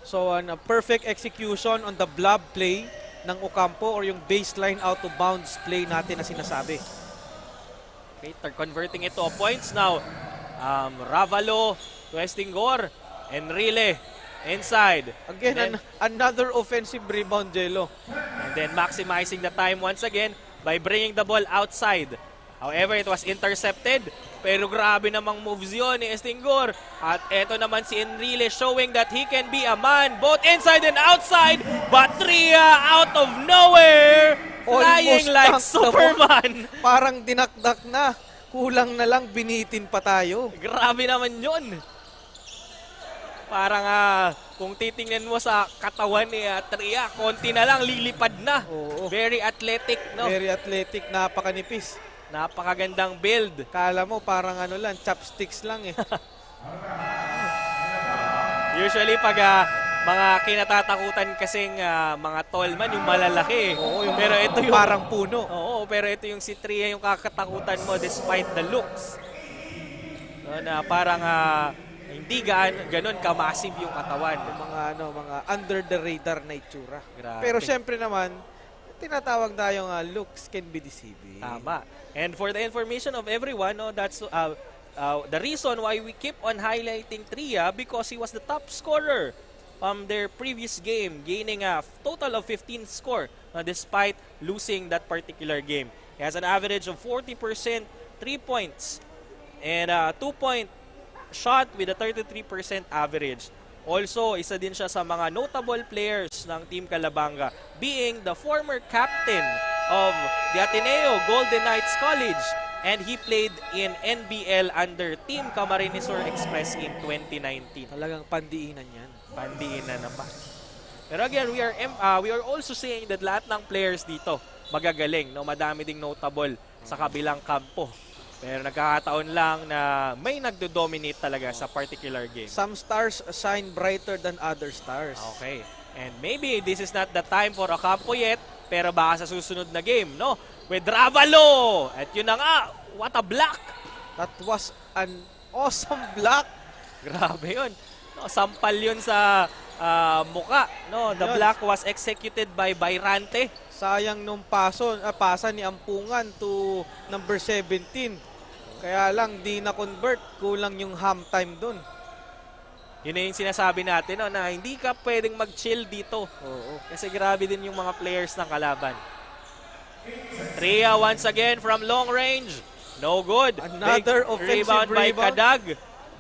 So, a perfect execution on the blob play ng Ocampo or yung baseline out of bounds play natin na sinasabi. Okay, they're converting it to points now. Ravalo to Estingor, Enrile inside. Again, another offensive rebound, Jello. And then maximizing the time once again by bringing the ball outside. However, it was intercepted. Pero grabe namang moves yun ni Estingor. At eto naman si Enrile showing that he can be a man both inside and outside. Batria out of nowhere. Flying like Superman. Parang dinakdak na. Kulang na lang, binitin pa tayo. Grabe naman yun. Parang kung titingnan mo sa katawan ni Tria, konti na lang, lilipad na. Oo. Very athletic, no? Very athletic, napakanipis. Napakagandang build. Kala mo parang chopsticks lang eh. Usually pag mga kinatatakutan kasing mga tall man, yung malalaki. Oo, pero ito yung parang puno. Oo, pero ito yung si Tria yung kakatakutan mo despite the looks. No, na parang hindi ganun ka-massive yung katawan. Mga under the radar na itsura. Grabe. Pero syempre naman, tinatawag tayong looks can be deceiving. Tama. And for the information of everyone, no, that's the reason why we keep on highlighting Tria, because he was the top scorer from their previous game, gaining a total of 15 score despite losing that particular game. He has an average of 40% 3 points and 2-point shot with a 33% average. Also, isa din siya sa mga notable players ng Team Calabanga, being the former captain of the Ateneo Golden Knights College, and he played in NBL under Team Camarines Sur Express in 2019. Talagang pandiinan yan. Pandiinan naman. Pero again, we are also saying that lahat ng players dito magagaling, no? Madami ding notable sa kabilang kampo. Pero nagkakataon lang na may nagdo-dominate talaga sa particular game. Some stars shine brighter than other stars. Okay. And maybe this is not the time for Ocampo yet, pero baka sa susunod na game, no? With Ravalo! At yun na nga, what a block! That was an awesome block. Grabe yun. No, sampal yun sa muka. No? The block was executed by Bayrante. Sayang nung pasa ni Ampungan to number 17. Kaya lang di na-convert, kulang yung half time dun. Yun na yung sinasabi natin, no, na hindi ka pwedeng mag-chill dito. Oo. Kasi grabe din yung mga players ng kalaban. Tria once again from long range. No good. Another Big offensive rebound by Kadag,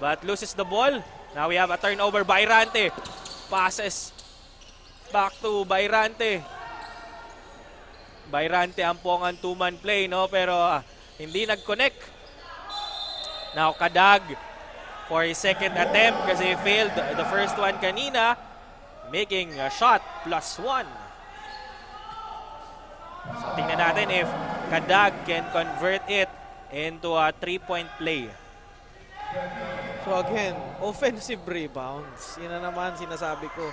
but loses the ball. Now we have a turnover by Bayrante. Passes back to Bayrante. Bayrante ang pongan two-man play, no? Pero hindi nag-connect. Now Kadag for his second attempt kasi failed the first one kanina, making a shot +1. So tingnan natin if Kadag can convert it into a 3-point play. So again, offensive rebounds. Yan na naman sinasabi ko.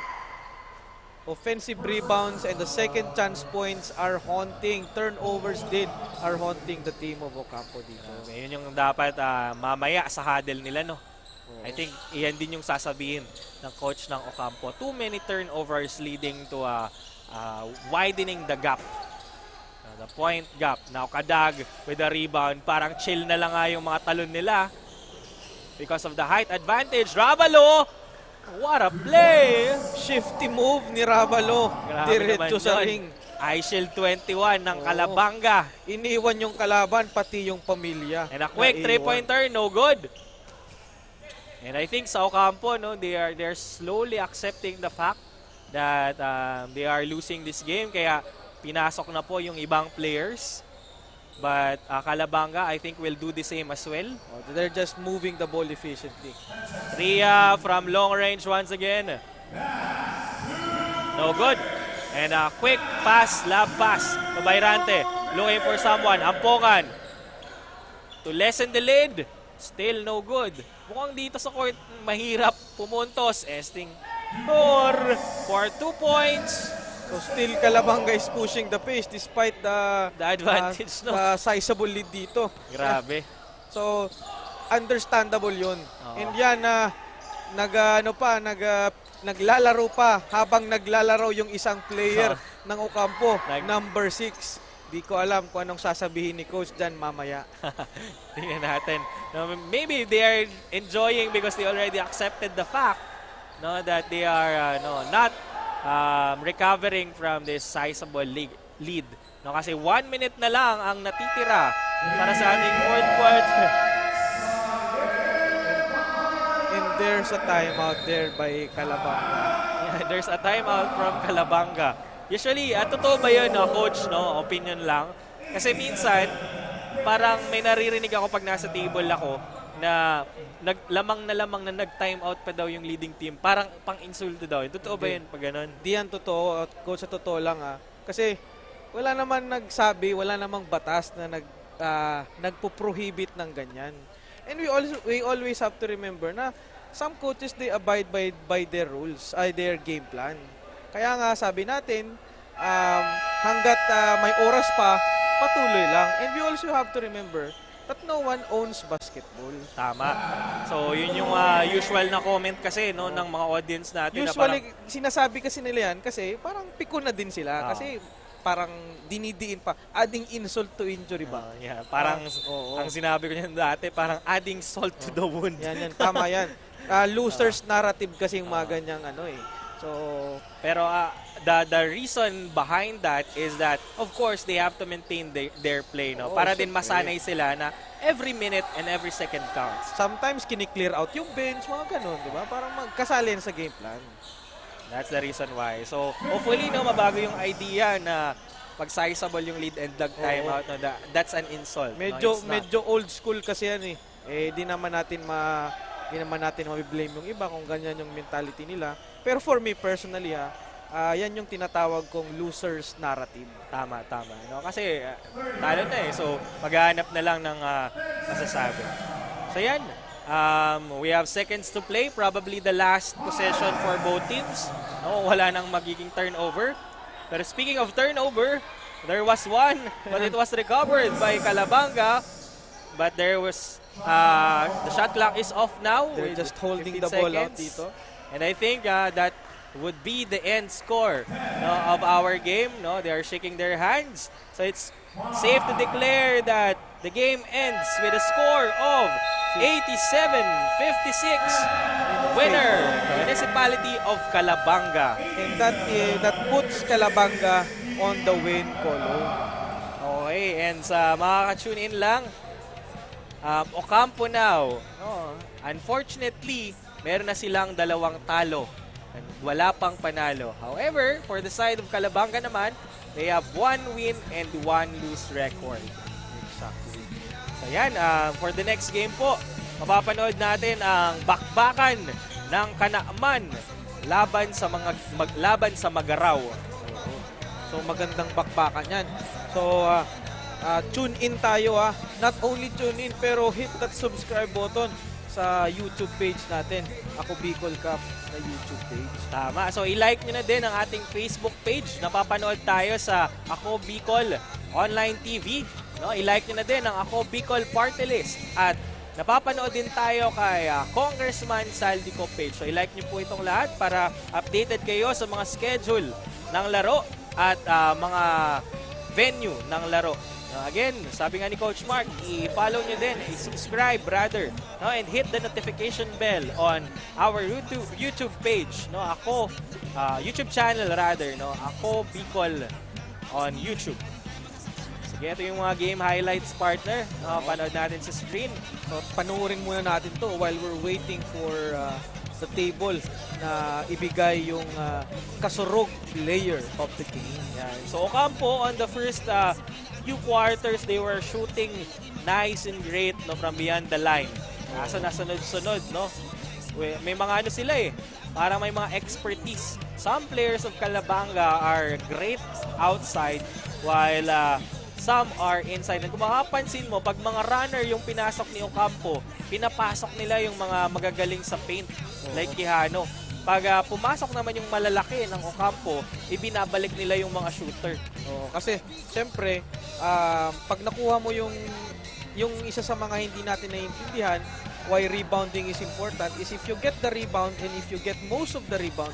Offensive rebounds and the second chance points are haunting. Turnovers din are haunting the team of Ocampo dito. Ngayon yung dapat mamaya sa huddle nila, no? I think iyan din yung sasabihin ng coach ng Ocampo. Too many turnovers leading to widening the gap. The point gap. Now Kadag with a rebound. Parang chill na lang nga yung mga talon nila because of the height advantage. Ravalo! What a play! Shifty move ni Ravalo. Diretso sa ring. iShield 21 ng Calabanga. Iniwan yung kalaban, pati yung pamilya. And a quick three-pointer, no good. And I think sa Ocampo, no, they're slowly accepting the fact that they are losing this game. Kaya pinasok na po yung ibang players. But Calabanga, I think, will do the same as well. Oh, they're just moving the ball efficiently. Ria from long range once again. No good. And a quick pass, lob pass to Bayrante. Looking for someone. Ampokan. To lessen the lead. Still no good. Mukhang dito sa court, mahirap pumuntos. Esting for 2 points. So still Calabanga is pushing the pace despite the advantage, no? The sizable lead dito. Grabe. So understandable 'yun. Oo. And yan naglalaro pa habang naglalaro yung isang player ng Ocampo, number 6. Di ko alam kung anong sasabihin ni coach diyan mamaya. Tingnan natin. No, maybe they are enjoying because they already accepted the fact that they are not recovering from this sizable lead. No, kasi 1 minute na lang ang natitira para sa ating fourth quarter. And there's a timeout there by Calabanga. Yeah, there's a timeout from Calabanga. Usually, totoo ba yun, coach? No? Opinion lang. Kasi minsan, parang may naririnig ako pag nasa table ako na lamang na nag-time out pa daw yung leading team. Parang pang-insulto daw. Totoo ba yun pag ganun? Di yan totoo. Coach, sa totoo lang Kasi wala naman nagsabi, wala namang batas na nagpo-prohibit ng ganyan. And we always have to remember na some coaches, they abide by their rules, their game plan. Kaya nga sabi natin, hanggat may oras pa, patuloy lang. And we also have to remember that no one owns basketball. Tama. So, yun yung usual na comment kasi ng mga audience natin. Usually, sinasabi kasi nila yan kasi parang piko na din sila. Kasi parang dinidiin pa. Adding insult to injury ba? Yeah, parang ang sinabi ko niyan dati, parang adding salt to the wound. Yan, tama yan. Losers narrative kasi yung mga ganyang So, pero the reason behind that is that, of course, they have to maintain their play, no? Para din masanay sila na every minute and every second counts. Sometimes kini-clear out yung bench, mga ganun, di ba? Parang magkasalin sa game plan. That's the reason why. So, hopefully, mabago yung idea na pag sizable yung lead and time out, that's an insult. Medyo old school kasi yan di naman natin ma-blame yung iba kung ganyan yung mentality nila. Pero for me personally, yan yung tinatawag kong losers narrative. Tama. No? Kasi talo na So, maghahanap na lang ng masasabi. So, yan. We have seconds to play. Probably the last possession for both teams. No, wala nang magiging turnover. Pero speaking of turnover, there was one, but it was recovered by Calabanga. But there was the shot clock is off now. They're just holding the ball out dito. And I think that would be the end score of our game. No, they are shaking their hands. So it's safe to declare that the game ends with a score of 87-56. Winner, Municipality of Calabanga. And that puts Calabanga on the win column. Okay, and sa mga ka-tune in lang, Ocampo now. Unfortunately, meron na silang 2 talo. Wala pang panalo. However, for the side of Calabanga naman, they have 1 win and 1 lose record. Exactly. So yan, for the next game po, mapapanood natin ang bakbakan ng Kanaaman laban sa Magaraw. So magandang bakbakan yan. So tune in tayo Not only tune in pero hit that subscribe button sa YouTube page natin. Ako Bicol Cup na YouTube page. Tama. So i-like nyo na din ang ating Facebook page. Napapanood tayo sa Ako Bicol Online TV. No, i-like nyo na din ang Ako Bicol Party List. At napapanood din tayo kay Congressman Saldico page. So i-like nyo po itong lahat para updated kayo sa mga schedule ng laro at mga venue ng laro. Again, sabi nga ni Coach Mark, i-follow nyo din, i-subscribe rather, no? And hit the notification bell on our YouTube page. No? Ako, YouTube channel rather, no? Ako Bicol on YouTube. Sige, ito yung mga game highlights, partner. Panood natin sa screen. So, panuorin muna natin to while we're waiting for the table na ibigay yung kasurog player of the game. Yan. So, Ocampo on the first few quarters, they were shooting nice and great, no, from beyond the line. Kaso nasunod-sunod, no? May mga ano sila eh. Parang may mga expertise. Some players of Calabanga are great outside while some are inside. And kung makapansin mo, pag mga runner yung pinasok ni Ocampo, pinapasok nila yung mga magagaling sa paint, like Quijano. Pag pumasok naman yung malalaki ng Ocampo, ibinabalik nila yung mga shooter. Kasi, siyempre, pag nakuha mo yung isa sa mga hindi natin naiintindihan, why rebounding is important is if you get the rebound and if you get most of the rebound,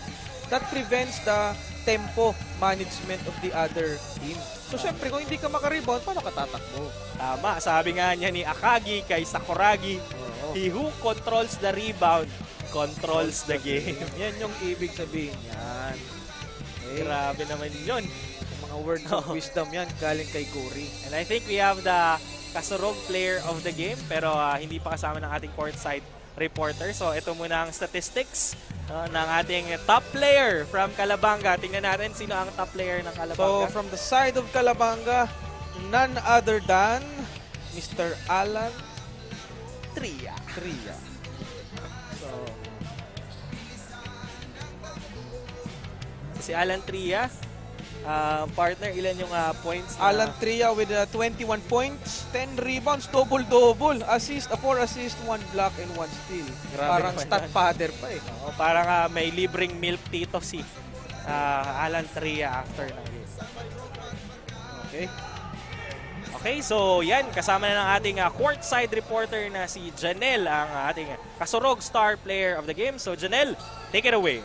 that prevents the tempo management of the other team. So, syempre, kung hindi ka maka-rebound, paano ka tatakbo? Tama. Sabi nga niya ni Akagi kay Sakuragi, he who controls the rebound controls the game. Yan yung ibig sabihin yan. Okay. Grabe naman yun. Mga words of wisdom yan galing kay Gory. And I think we have the Kasurog player of the game, pero hindi pa kasama ng ating courtside reporter. So ito muna ang statistics ng ating top player from Calabanga. Tingnan natin sino ang top player ng Calabanga. So from the side of Calabanga, none other than Mr. Alan Tria. So si Alan Tria, partner, ilan yung points? Alan Tria with 21 points, 10 rebounds, double-double, 4 assists, 1 block, and 1 steal. Grabe parang stat father pa eh. Parang may libreng milk tito si Alan Tria after ng game. Okay, so yan, kasama na ng ating courtside reporter na si Janelle, ang ating Kasurog star player of the game. So Janelle, take it away.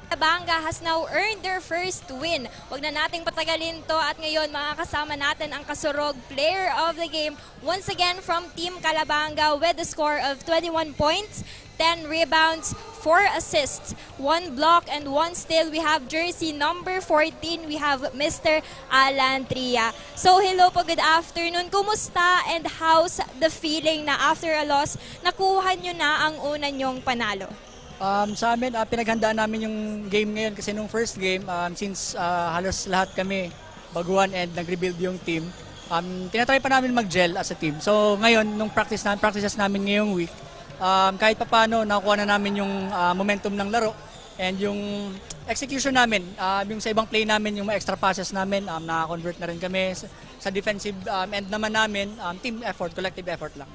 Calabanga has now earned their first win. Huwag na nating patagalin to at ngayon makakasama natin ang Kasurog player of the game once again from Team Calabanga with a score of 21 points, 10 rebounds, 4 assists, 1 block, and 1 steal. We have jersey number 14. We have Mr. Alan Tria. So hello po, good afternoon. Kumusta and how's the feeling na after a loss, nakuha nyo na ang una nyong panalo? Sa amin, pinaghandaan namin yung game ngayon kasi nung first game, since halos lahat kami baguhan and nag-rebuild yung team, tinatry pa namin mag-gel as a team. So ngayon, nung practices namin ngayong week, kahit papano nakuha na namin yung momentum ng laro and yung execution namin, yung sa ibang play namin, yung mga extra passes namin, naka-convert na rin kami. Sa defensive end naman namin, team effort, collective effort lang.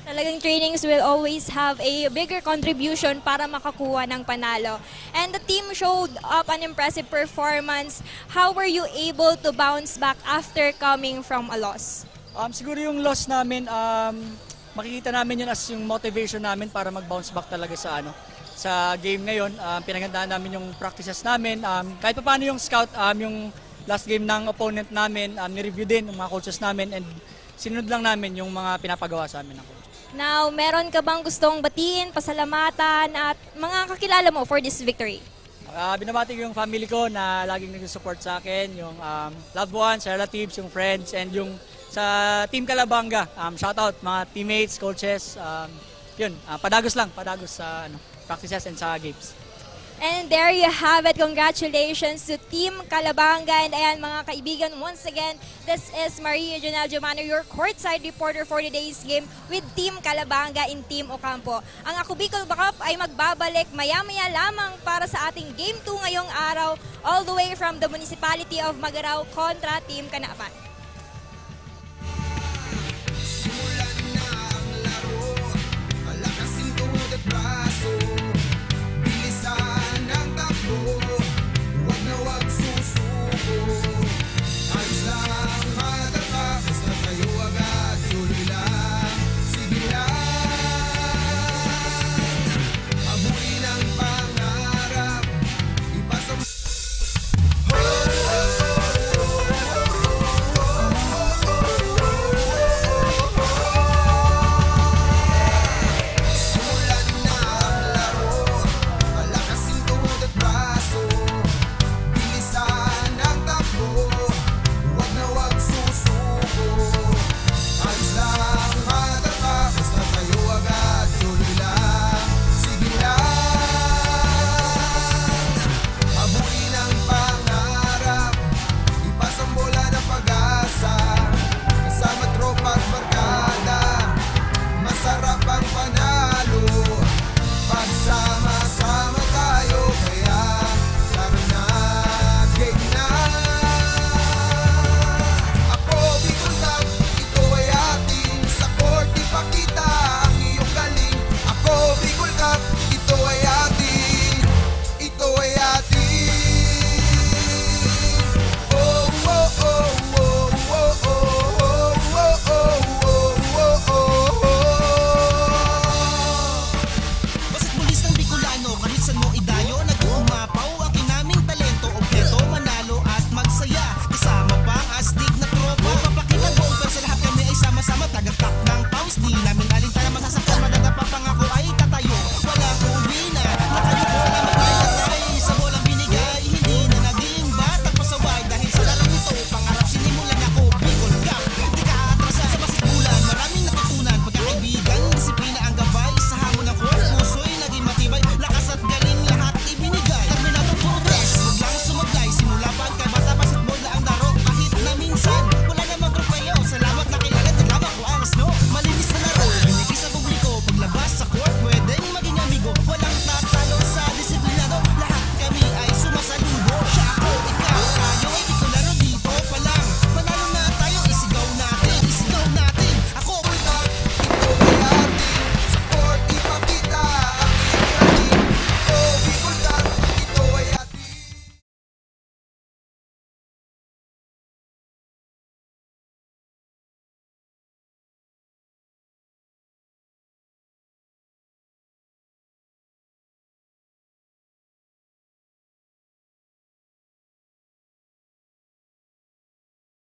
Talagang trainings will always have a bigger contribution para makakuha ng panalo. And the team showed up an impressive performance. How were you able to bounce back after coming from a loss? Siguro yung loss namin, makikita namin yun as yung motivation namin para mag-bounce back talaga sa game ngayon. Pinaghandaan namin yung practices namin. Kahit pa paano yung scout, yung last game ng opponent namin, ni-review din ng mga coaches namin and sinunod lang namin yung mga pinapagawa sa amin ng coach. Now, meron ka bang gustong batiin, pasalamatan at mga kakilala mo for this victory? Binabati ko yung family ko na laging nag-support sa akin, yung loved ones, relatives, yung friends, and yung sa Team Calabanga. Shoutout mga teammates, coaches. Padagos sa practices and sa games. And there you have it. Congratulations to Team Calabanga. And ayan mga kaibigan, once again, this is Maria Janelle Jumano, your courtside reporter for today's game with Team Calabanga in Team Ocampo. Ang Ako Bicol Cup ay magbabalik maya-maya lamang para sa ating Game 2 ngayong araw, all the way from the Municipality of Magarao kontra Team Kanapan.